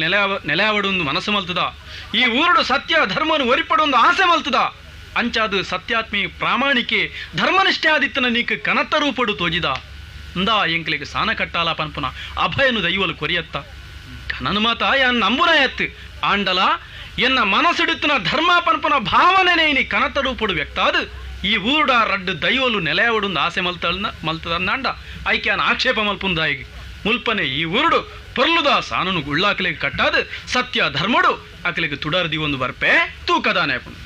Speaker 2: ನೆಲೆಯಾವಡೊಂದು ಮನಸ್ಸು ಮಲ್ತದ ಈ ಊರುಡು ಸತ್ಯ ಧರ್ಮನು ಒರಿಪಡೊಂದು ಆಸೆ ಮಲ್ತದ ಅಂಚಾದು ಸತ್ಯಾತ್ಮಿ ಪ್ರಾಮಾಣಿಕೆ ಧರ್ಮನಿಷ್ಠೆ ಆದಿತ್ತನ ನೀಕ್ ಕನತ್ತ ರೂಪಡು ತೋಜಿದ ಅಂದ ಎಂಕ್ಲಿಗೆ ಸಾನ ಕಟ್ಟಾಲ ಪನ್ಪುನ ಅಭಯನು ದೈವಲು ಕೊರಿಯತ್ತ ಕನನು ಮಾತ ಯಾನ್ ನಂಬುನ ಎತ್ತು ಆಂಡಲ ಎನ್ನ ಮನಸ್ಸಿಡುತ್ತಿನ ಧರ್ಮ ಪನ್ಪುನ ಭಾವನೆನೇ ಇನಿ ಕನತ ರೂಪಡು ವ್ಯಕ್ತಾದ ಈ ಊರುಡ ರಡ್ಡು ದೈವಲು ನೆಲೆಯವಡುಂದು ಆಸೆ ಮಲ್ತದನ್ನಾಂಡ ಐಕ್ಯಾನ ಆಕ್ಷೇಪ ಮಲ್ಪುಂದಾಯಿಗೆ ಮುಲ್ಪನೆ ಈ ಊರುಡು ಪೊರ್ಲುದ ಸಾನನು ಗುಳ್ಳಾಕಲಿಗೆ ಕಟ್ಟಾದ ಸತ್ಯ ಧರ್ಮಡು ಅಕಲಿಗೆ ತುಡರ್ದಿ ಒಂದು ಬರ್ಪೆ ತೂಕದಾನೆ ಪುಂದು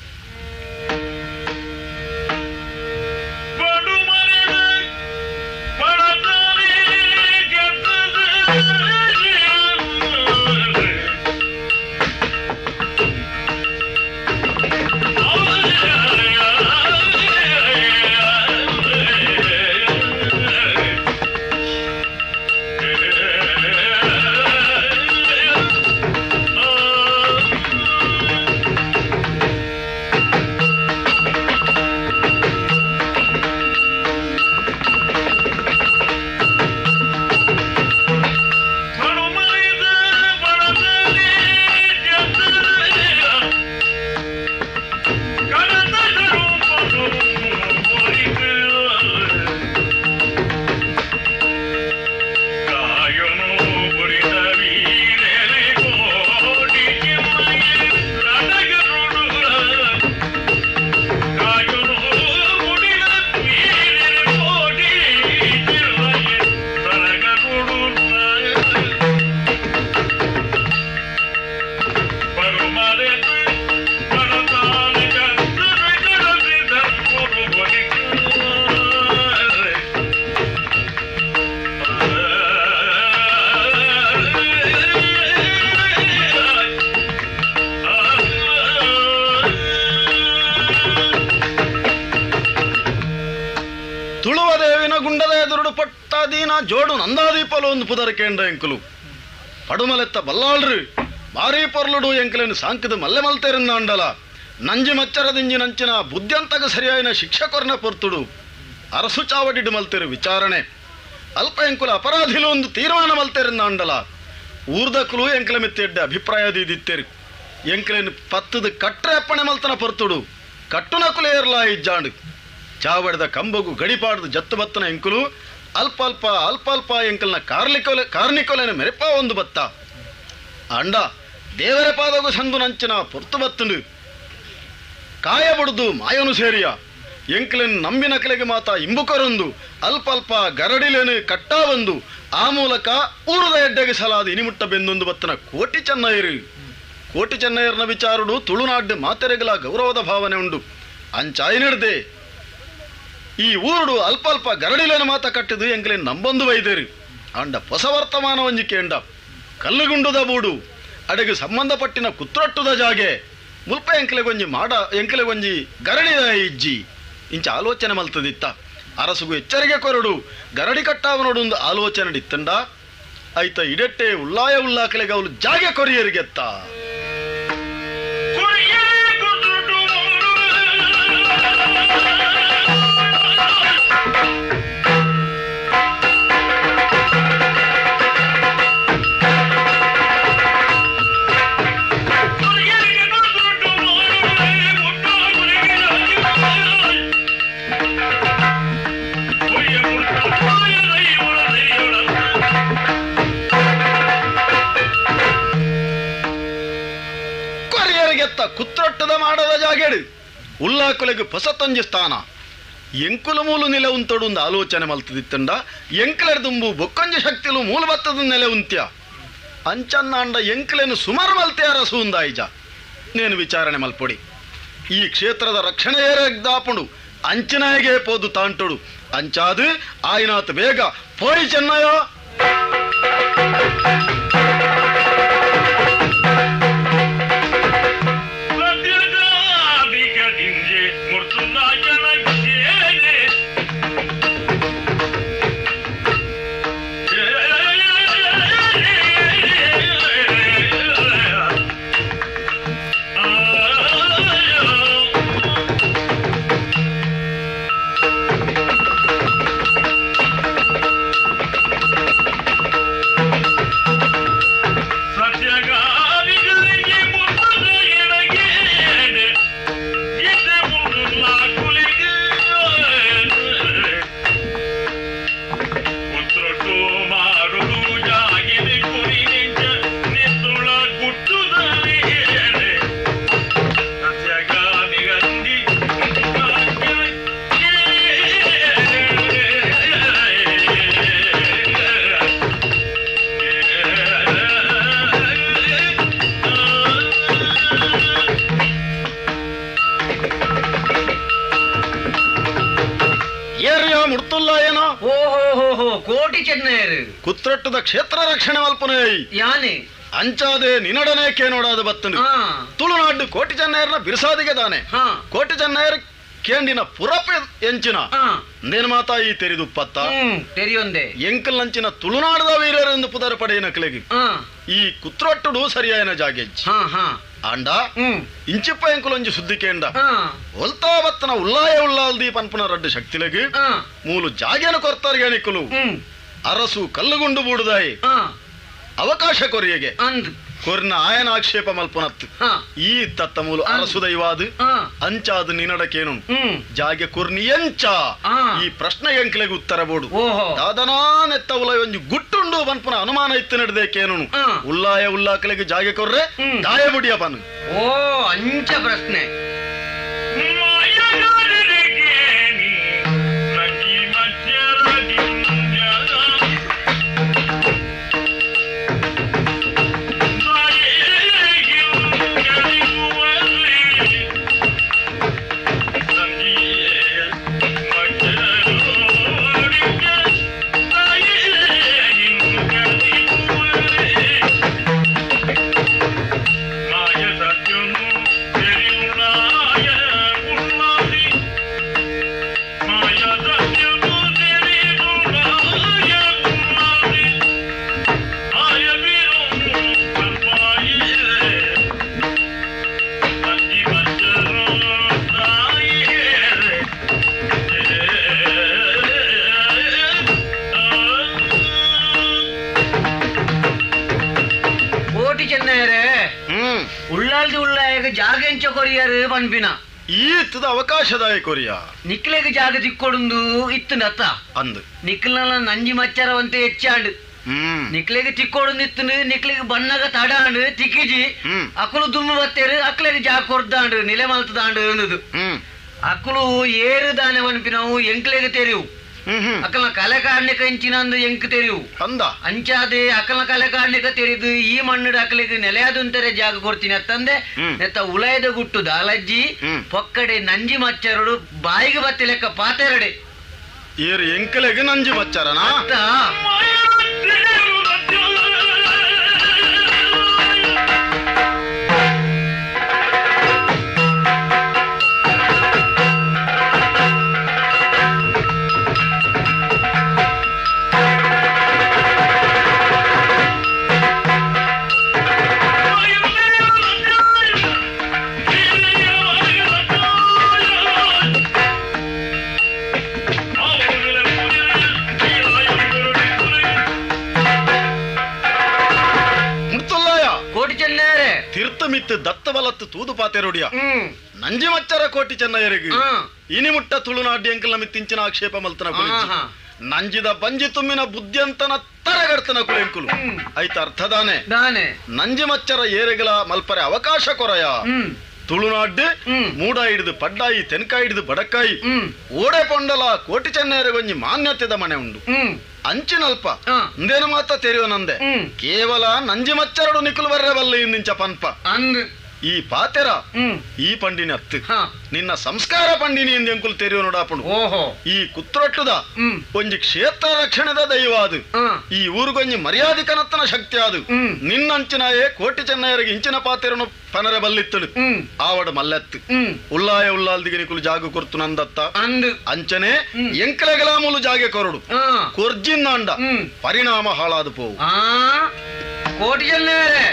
Speaker 2: ಜೋಡು ನಂದಾದೀಪಲು ಒಂದು ಪುದರಕೇಂದ್ರ ಎಂಕುಲು ಪಡುಮಲೆತ್ತ ಬಲ್ಲಾಳ್ರು ಭಾರೀ ಪೊರ್ಲುಡು ಎಂಕಲೇನು ಸಾಂಕದ ಮಲ್ಲೆ ಮಲ್ತೇರಿಂದ ಅಂಡಲ ನಂಜಿ ಮಚ್ಚರದಿಂಜಿ ನಂಚಿನ ಬುದ್ಧಂತಗ ಸರಿಯಾಯಿನ ಶಿಕ್ಷಕರನ್ನ ಪೊರ್ತುಡು ಅರಸು ಚಾವಡಿಡು ಮಲ್ತೇರು ವಿಚಾರಣೆ ಅಲ್ಪ ಎಂಕುಲ ಅಪರಾಧಿಲು ಒಂದು ತೀರ್ಮಾನ ಮಲ್ತೇರಿಂದ ಅಂಡಲ ಊರ್ದಕ್ಕಲು ಎಂಕಲ ಮೆತ್ತೆಡ್ಡೆ ಅಭಿಪ್ರಾಯ ದಿತ್ತೇರು ಎಂಕಲೇನು ಪತ್ತದ ಕಟ್ರೆ ಅಪ್ಪಣೆ ಮಲ್ತನ ಪೊರ್ತುಡು ಕಟ್ಟುನಕುಲೆ ಏರ್ಲಾ ಇಜ್ಜಾಂಡು ಚಾವಡಿದ ಕಂಬಗು ಗಡಿಪಾಡ್ದು ಜತ್ತು ಬತ್ತನ ಎಂಕುಲು ಅಲ್ಪ ಅಲ್ಪ ಎಂಕಲ್ನ ಕಾರ್ನಿಕೊಲೆನ ಮೆರೆಪ ಒಂದು ಬತ್ತ ಅಂಡ ದೇವರ ಪಾದಗು ಸಂದು ನಂಚಿನ ಪೊರ್ತು ಬತ್ತುಂಡು ಕಾಯ ಬುಡ್ದು ಮಾಯನು ಸೇರಿಯ ಎಂಕಲೆನ್ ನಂಬಿನ ಕಲೆಗೆ ಮಾತ ಇಂಬುಕರೊಂದು ಅಲ್ಪ ಗರಡಿಲೇನು ಕಟ್ಟಾ ಬಂದು ಆ ಮೂಲಕ ಊರದ ಎಡ್ಡೆಗೆ ಸಲಾದ ಇನಿಮುಟ್ಟ ಬೆಂದೊಂದು ಬತ್ತನ ಕೋಟಿ ಚೆನ್ನಯ್ಯರ್ನ ವಿಚಾರುಡು ತುಳುನಾಡು ಮಾತೆರೆಗಲ ಗೌರವದ ಭಾವನೆ ಉಂಡು ಅಂಚಾಯಿನಿಡ್ದೆ ಈ ಊರುಡು ಅಲ್ಪ ಗರಡಿಲೇನು ಮಾತ ಕಟ್ಟಿದು ಎಂಕಲೇನು ನಂಬೊಂದು ವೈದೇರಿ ಅಂಡ ಹೊಸ ವರ್ತಮಾನ ಒಂಜಿ ಕೇಂಡ ಕಲ್ಲುಗುಂಡುದ ಬೂಡು ಅಡೆಗೆ ಸಂಬಂಧಪಟ್ಟಿನ ಕುತ್ರಟ್ಟುದ ಜಾಗೆ ಮುಲ್ಪ ಎಂಕಲೆಗೊಂಜಿ ಗರಡಿದ ಇಜ್ಜಿ ಇಂಚ ಆಲೋಚನೆ ಮಲ್ತದಿತ್ತ ಅರಸುಗು ಎಚ್ಚರಿಕೆ ಕೊರಡು ಗರಡಿ ಕಟ್ಟಾವನೊಡೊಂದು ಆಲೋಚನೆ ಇತ್ತಂಡ ಐತ ಇಡೆಟ್ಟೆ ಉಲ್ಲಾಕಲೆಗೆ ಅವಳು ಜಾಗೆ ಕೊರಿಯರಿಗೆತ್ತ
Speaker 6: ನೆತ್ತ ಕುತ್ರೊಟ್ಟದ ಮಾಡದ ಜಾಗೆಡು ಉಲ್ಲಾಕುಲೆಗೆ ಪೊಸತೊಂಜಿ ಸ್ಥಾನ ಎಂಕುಲ ಮೂಲು ನೆಲೆ ಉಂತೊಡು ಒಂದು ಆಲೋಚನೆ ಮಲ್ತದಿತ್ತಂಡ ಎಂಕಲೆರ್ ದುಂಬು ಬೊಕ್ಕೊಂಜಿ ಶಕ್ತಿಲು ಮೂಲ ಬತ್ತದ ನೆಲೆ ಉಂತ್ಯ ಅಂಚನ್ನಾಂಡ ಎಂಕಲೆನು ಸುಮಾರು ಮಲ್ತೆ ಅರಸು ಉಂದಾಯಿಜ ನೇನು ವಿಚಾರಣೆ ಮಲ್ಪೊಡಿ ಈ ಕ್ಷೇತ್ರದ ರಕ್ಷಣೆ ಏರಾಪುಂಡು ಅಂಚನಾಗೆ ಪೋದು ತಾಂಟೊಡು ಅಂಚಾದು ಆಯ್ನಾತ್ ಬೇಗ ಪೋಯಿ ಚೆನ್ನಯೋ
Speaker 3: ಕೋಟಿ ಚೆನ್ನಯರು
Speaker 6: ಕುತ್ರಟ್ಟದ ಕ್ಷೇತ್ರ ರಕ್ಷಣೆ ಮಲ್ಪನೆ
Speaker 3: ಯಾನೆ
Speaker 6: ಅಂಚಾದೆ ನಿನಡನೇಕೆ ನೋಡಾದ ಬತ್ತನು ತುಳುನಾಡು ಕೋಟಿ ಚೆನ್ನಯರ್ನ ಬಿರುಸಾದಿಗೆ ದಾನೆ ಕೋಟಿ ಚೆನ್ನಯರ್ ಕೇಂಡಿನ ಪುರಪ ಎಂಚಿನ ನೇನು ಮಾತಾ ಈ ತೆರಿದುಪ್ಪತ್ತ
Speaker 3: ತೆರಿಯೊಂದೆ
Speaker 6: ಎಂಕಲ್ ನಂಚಿನ ತುಳುನಾಡದ ವೀರರೆಂದು ಪುದರ ಪಡೆಯಿನ ಕೆಳಗಿ ಈ ಕುತ್ರೊಟ್ಟುಡು ಸರಿಯಾಯನ ಜಾಗೆಜ್ಜಿ ಅಂಡ ಇಂಚಿಪ್ಪ ಎಂಕುಲೊಂಜಿ ಸುದ್ದಿ ಕೇಂಡ ಒಲ್ತಾ ಬತ್ತನ ಉಲ್ಲಾಯ ಉಲ್ಲಾಲ್ದಿ ಪನ್ಪುನ ರಡ್ಡು ಶಕ್ತಿಲಗಿ ಮೂಲು ಜಾಗೆನ ಕೊರ್ತಾರ್ಗೆ ನಿಕ್ಕಲು ಅರಸು ಕಲ್ಲುಗುಂಡು ಬೂಡುದಾಯಿ ಅವಕಾಶ ಕೊರಿಯಗೆ ಕೊರ್ನ ಆಯನ ಆಕ್ಷೇಪ ಮಲ್ಪನತ್ತು ಈ ತತ್ತ ಮೂಲು ಅರಸು ದೈವಾದು ಅಂಚಾದು ನಿನಡಕೇನು ಜಾಗೆ ಕೊರ್ನಿ ಎಂಚ ಈ ಪ್ರಶ್ನೆ ಎಂಕ್ಲೆಗೆ ಉತ್ತರ ಬೋಡು ದಾದನಾ ನೆತ್ತ ಉಲಾಯ ಒಂಜಿ ಗುಟ್ಟುಂಡು ಪನ್ಪುನ ಅನುಮಾನ ಇತ್ತು ನಡೆದೇಕೇನು ಉಲ್ಲಾಯ ಉಲ್ಲಾಕಲೆಗೆ ಜಾಗೆ ಕೊರ್ರೆ ಗಾಯ ಬುಡಿಯ ಪನ್
Speaker 3: ಓ ಅಂಚ ಪ್ರಶ್ನೆ ಉಳ್ಳಾಲ್ದಿ ಉಳ್ಳಾಯಗ ಜಾಗ ಎಂಚ ಕೊರಿಯರು ಪನ್ಪಿನ
Speaker 6: ಈತದ ಅವಕಾಶದಾಯ ಕೊರಿಯ
Speaker 3: ನಿಕ್ಲೆಗೆ ಜಾಗ ತಿಕ್ಕೊಡುಂದು ಇತ್ತು ನತ್ತ
Speaker 6: ಅಂದು
Speaker 3: ನಿಕ್ಲ ನಂಜಿ ಮಚ್ಚರವಂತೆ ಹೆಚ್ಚಾಂಡು ನಿಕ್ಲೆಗೆ ತಿಕ್ಕೊಡುಂದು ಇತ್ತು ನಿಕ್ಲೆಗೆ ಬಣ್ಣಗ ತಡಾಂಡು ತಿಕ್ಕಿಜಿ ಅಕ್ಕಲು ದುಮ್ಮು ಬತ್ತೇರು ಅಕ್ಲೆಗೆ ಜಾಗ ಕೊರ್ದಾಂಡು ನಿಲೆ ಮಲ್ತದಾಂಡು ಅನ್ನದು ಅಕ್ಕಲು ಏರು ದಾನೆ ಪನ್ಪಿನವು ಎಂಕ್ಲೆಗೆ ತೆರಿವು ಅಕ್ಕಲ್ನ ಕಲೆ ಕಾಡ್ಲಿಕ ಇಂಚಿನಂದು ಎಂಕ್ ತೆರಿವು
Speaker 6: ಅಂದ
Speaker 3: ಅಂಚಾದೆ ಅಕ್ಕಲ್ನ ಕಲೆ ಕಾಡ್ಲಿಕ ತೆರಿದು ಈ ಮಣ್ಣು ಅಕ್ಕಲಿಗೆ ನೆಲೆಯಾದಂತಾರೆ ಜಾಗ ಕೊಡ್ತೀನಿ ಅತ್ತಂದೆ ನೆತ್ತ ಉಲಾಯದ ಗುಟ್ಟು ದಾಲಜ್ಜಿ ಪೊಕ್ಕಡೆ ನಂಜಿ ಮಚ್ಚರಡು ಬಾಯಿಗೆ ಬತ್ತಿ ಲೆಕ್ಕ ಪಾತೆರಡೆ
Speaker 6: ಏರು ಎಂಕಲೆಗೆ ನಂಜಿ ಮಚ್ಚರನ ಮಿತ್ತು ದತ್ತ ಬಲತ್ತು ತೂದು ಪಾತೆರುಡಿಯ ನಂಜಿ ಮಚ್ಚರ ಕೋಟಿ ಚೆನ್ನಯರಿಗೆ ಇನಿ ಮುಟ್ಟ ತುಳುನಾಡ್ಯ ಅಂಕಲ್ ಮಿತ್ತಿಂಚಿನ ಆಕ್ಷೇಪ ಮಲ್ತನ ನಂಜಿದ ಬಂಜಿ ತುಮ್ಮಿನ ಬುದ್ಧಿಯಂತನ ತರಗಡ್ತನ ಕುಳೆಂಕುಲು ಐತ ಅರ್ಥದಾನೆ
Speaker 3: ದಾನೆ
Speaker 6: ನಂಜಿ ಮಚ್ಚರ ಏರೆಗಲ ಮಲ್ಪರೆ ಅವಕಾಶ ಕೊರಯ ತುಳುನಾಡ್ಡು ಮೂಡ ಹಿಡಿದು ಪಡ್ಡಾಯಿ ತೆನ್ಕಾಯಿ ಹಿಡಿದು ಬಡಕಾಯಿ ಓಡೆ ಪೊಂಡಲ ಕೋಟಿ ಚೆನ್ನೇರಗೊಂಜಿ ಮಾನ್ಯತೆದ ಮನೆ ಉಂಡು ಅಂಚಿನಲ್ಪ ಇಂದೇನು ಮಾತ ತೆರೆಯೋ ನಂದೆ ಕೇವಲ ನಂಜಿ ಮಚ್ಚರಡು ನಿಕುಲು ಬರ್ರಬಲ್ಲ ಇಂದಿಂಚ ಪನ್ಪ ಈ ಪಾತೆರ ಈ ಪಂಡಿನಿ ಅತ್ತು ನಿನ್ನ ಸಂಸ್ಕಾರ ಪಂಡಿನಿ ಎಂದು ಎಂಕುಲು ತೆರೆಯೋ ನೋಡಾಪುಂಡು ಈ ಕುತ್ರೊಟ್ಟುದ ಒಂಜಿ ಕ್ಷೇತ್ರ ರಕ್ಷಣೆದ ದೈವ ಅದು ಈ ಊರಿಗೊಂಜಿ ಮರ್ಯಾದಿಕನತ್ತನ ಶಕ್ತಿ ಅದು ನಿನ್ನಂಚಿನಾಯೇ ಕೋಟಿ ಚೆನ್ನಯರಿಗೆ ಇಂಚಿನ ಪಾತೆರನು ಪನರೆ ಬಲ್ಲಿತ್ತಳು ಆವಡ ಮಲ್ಲೆತ್ತು ಉಲ್ಲಾಯ ಉಲ್ಲಾಲ್ದಿಗೆ ನಿಕುಲು ಜಾಗ ಕೊರ್ತು ನಂದತ್ತ ಅಂಚನೆ ಎಂಕಲೆಗಲ ಮೂಲು ಜಾಗೆ ಕೊರಡು ಕೊರ್ಜಿನ್ನಾಂಡ ಪರಿಣಾಮ ಹಾಳಾದು ಪೋವು
Speaker 3: ಕೋಟಿ ಚೆನ್ನಯರೇ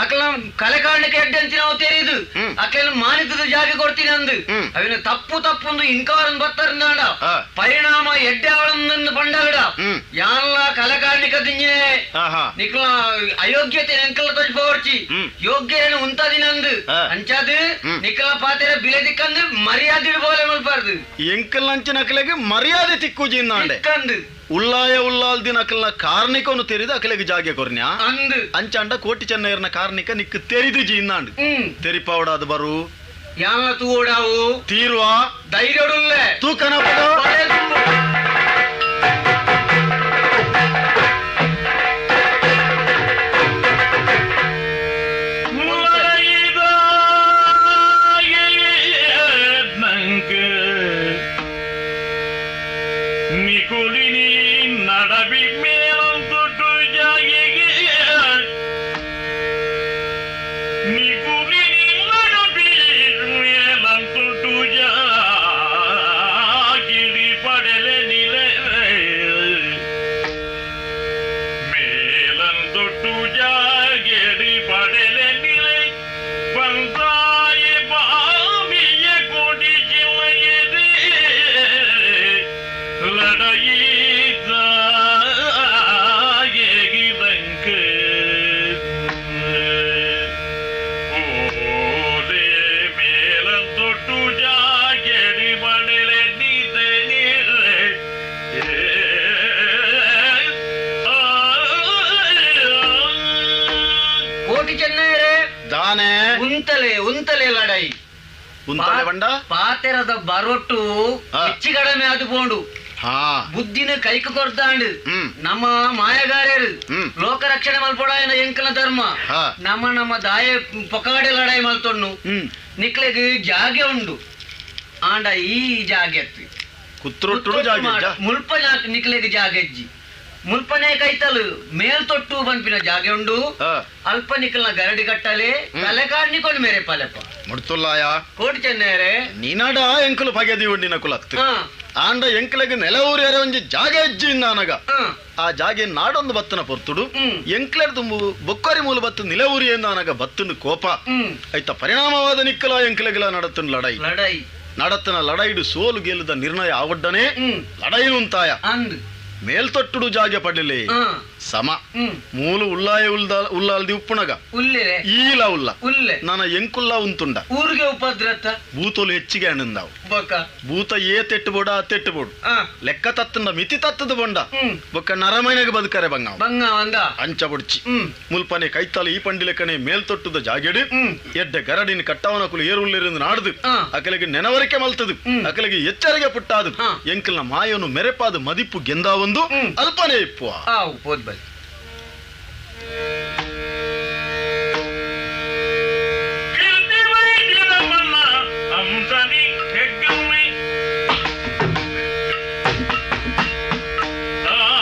Speaker 3: ಅಕ್ಲ ಕಲೆ ಕಾರಣಕ್ಕೆ ಎಡ್ಡಂತಿ ನಾವು ತೆರೆಯುದು ಅಕ್ಲೆಲ್ಲ ಮಾನಿತದ ಜಾಗ ಕೊಡ್ತೀನಿ ಅಂದು ಅವಿನ ತಪ್ಪು ತಪ್ಪೊಂದು ಇಂಕವರನ್ನು ಬತ್ತರಿಂದಾಂಡ ಪರಿಣಾಮ ಎಡ್ಡೆ ಅವಳನ್ನು ಬಂಡಗಡ ಯಾನ್ಲ ಕಲೆ ಕಾರಣಕ್ಕೆ ನಿಕ್ಲ ಅಯೋಗ್ಯತೆ ಎಂಕಲ ತೋರಿಸಿ ಯೋಗ್ಯ ಏನು ಉಂಟದಿನಂದು ಅಂಚಾದು ನಿಕ್ಲ ಪಾತೆರ ಬಿಲೆ ದಿಕ್ಕಂದು ಮರ್ಯಾದೆ ಬೋಲೆ ಮಲ್ಪಾರ್ದು
Speaker 6: ಎಂಕಲ್ ಅಂಚಿನ ಅಕಲೆಗೆ ಮರ್ಯಾದೆ ತಿಕ್ಕುಜಿಂದು ಉಲ್ಲಾಯ ಉಲ್ಲಾಲ್ದಿನ ಅಕಲ್ನ ಕಾರ್ಣಿಕನು ತೆರಿದು ಅಕಲೆಗೆ ಜಾಗೆ ಕೊರ್ನ್ಯಾ ಅಂಚಾಂಡ ಕೋಟಿ ಚೆನ್ನೈರ್ನ ಕಾರ್ಣಿಕ ನಿಕ್ ತೆರಿದು ಜೀನ್ನಾಂಡು ತೆರಿಪಾವಡಾದ ಬರು
Speaker 3: ಯಾನ ತೂಡಾವು
Speaker 6: ತೀರುವ
Speaker 3: ಧೈರ್ಯಡುಲ್ಲೆ
Speaker 6: ತೂಕನ
Speaker 3: ಉಂತಲೆ ಲಡೈ
Speaker 6: ಬಂಡ
Speaker 3: ಪಾತೆರದ ಬರೊಟ್ಟು ಹೆಚ್ಚು ಕಡಿಮೆ ಅದು ಪೋಂಡು ಬುದ್ಧಿನ ಕೈಕ ಕೊರ್ದಾಂಡು ನಮ್ಮ ಮಾಯಗಾರ್ಯರು ಲೋಕ ರಕ್ಷಣೆ ಮಲ್ಪೊಡಾಯನ ಎಂಕಲ ಧರ್ಮ ನಮ್ಮ ದಾಯ ಪೊಕಾಡೆ ಲಡಾಯಿ ಮಲ್ತೊಣ್ಣು ನಿಕ್ಲೆಗ್ ಜಾಗೆ ಉಂಡು ಆಂಡ ಈ ಜಾಗೆ ಮುಲ್ಪ ನಿಕ್ಲೆಗ್ ಜಾಗೆಜ್ಜಿ ಮುಲ್ಪನೆ ಕೈತಲು ಮೇಲ್ತೊಟ್ಟು ಬಂಪಿನ ಜಾಗೆ ಉಂಡು ಅಲ್ಪ ನಿಕಲ್ನ ಗರಡಿ ಕಟ್ಟಲೆ ತಲೆ ಕಾಡ್ನಿಕೊಂಡು ಮೇರೆ ಪಾಲೆಪ್ಪ
Speaker 6: ಮುಡ್ತುಲ್ಲಾಯ
Speaker 3: ಕೋಟಿ ಚೆನ್ನೈರೆ
Speaker 6: ನೀನಾಡ ಎಂಕಲು ಪಗೆದಿ ಉಂಡಿನ ಕುಲತ್ತು ಆಂಡ ಎಂಕಲೆಗೆ ನೆಲ ಊರ್ಯಾರೆ ಒಂಜಿ ಜಾಗೆ ಅಜ್ಜಿ ನಾನಗ ಆ ಜಾಗೆ ನಾಡೊಂದು ಬತ್ತನ ಪೊರ್ತುಡು ಎಂಕ್ಲೆರ್ ತುಂಬು ಬೊಕ್ಕರಿ ಮೂಲ ಬತ್ತು ನಿಲ ಊರಿ ನಾನಗ ಬತ್ತನು ಕೋಪ ಐತ ಪರಿಣಾಮವಾದ ನಿಕ್ಕಲ ಎಂಕಲೆಗಳ ನಡತನ ಲಡೈ ನಡತನ ಲಡೈಡು ಸೋಲು ಗೆಲ್ಲದ ನಿರ್ಣಯ ಆವಡ್ಡನೆ ಲಡೈ ಉಂತಾಯ ಮೇಲ್ತೊಟ್ಟುಡು ಜಾಗೆ ಪಡಲಿ ಸಮ ಮೂಲು ಉಲ್ಲಾಯ ಉಲ್ಲಾಲ್ದಿ ಉಪ್ಪುಣಗ ಈಲ ಉಲ್ಲ ನನ್ನ ಎಂಕುಲ್ಲ ಉಂತುಂಡ
Speaker 3: ಊರಿಗೆ ಉಪದ್ರತ
Speaker 6: ಬೂತೋಲು ಹೆಚ್ಚಿಗೆ ಅಣ್ಣಂದಾವು ಬೂತ ಏ ತೆಟ್ಟು ಬೋಡ ಆ ತೆಟ್ಟು ಬೋಡು ಲೆಕ್ಕ ತತ್ತಂಡ ಮಿತಿ ತತ್ತದ ಬೊಂಡ ಬೊಕ್ಕ ನರಮೈನಗೆ ಬದುಕರೆ ಬಂಗ ಅಂಚ ಬೊಡ್ಚಿ ಮುಲ್ಪನೆ ಕೈತಾಲ ಈ ಪಂಡಿ ಲೆಕ್ಕನೆ ಮೇಲ್ತೊಟ್ಟುದ ಜಾಗೆಡು ಎಡ್ಡೆ ಗರಡಿನ ಕಟ್ಟವನ ಕುಲು ಏರುಳ್ಳಿರಿಂದ ನಾಡ್ದು ಅಕಲಿಗೆ ನೆನವರಿಕೆ ಮಲ್ತದು ಅಕಲಿಗೆ ಎಚ್ಚರಿಗೆ ಪುಟ್ಟಾದು ಎಂಕಲ್ನ ಮಾಯನು ಮೆರೆಪಾದ ಮದಿಪ್ಪು ಗೆಂದಾವೊಂದು ಅಲ್ಪನೆ ಇಪ್ಪುವ
Speaker 1: Ah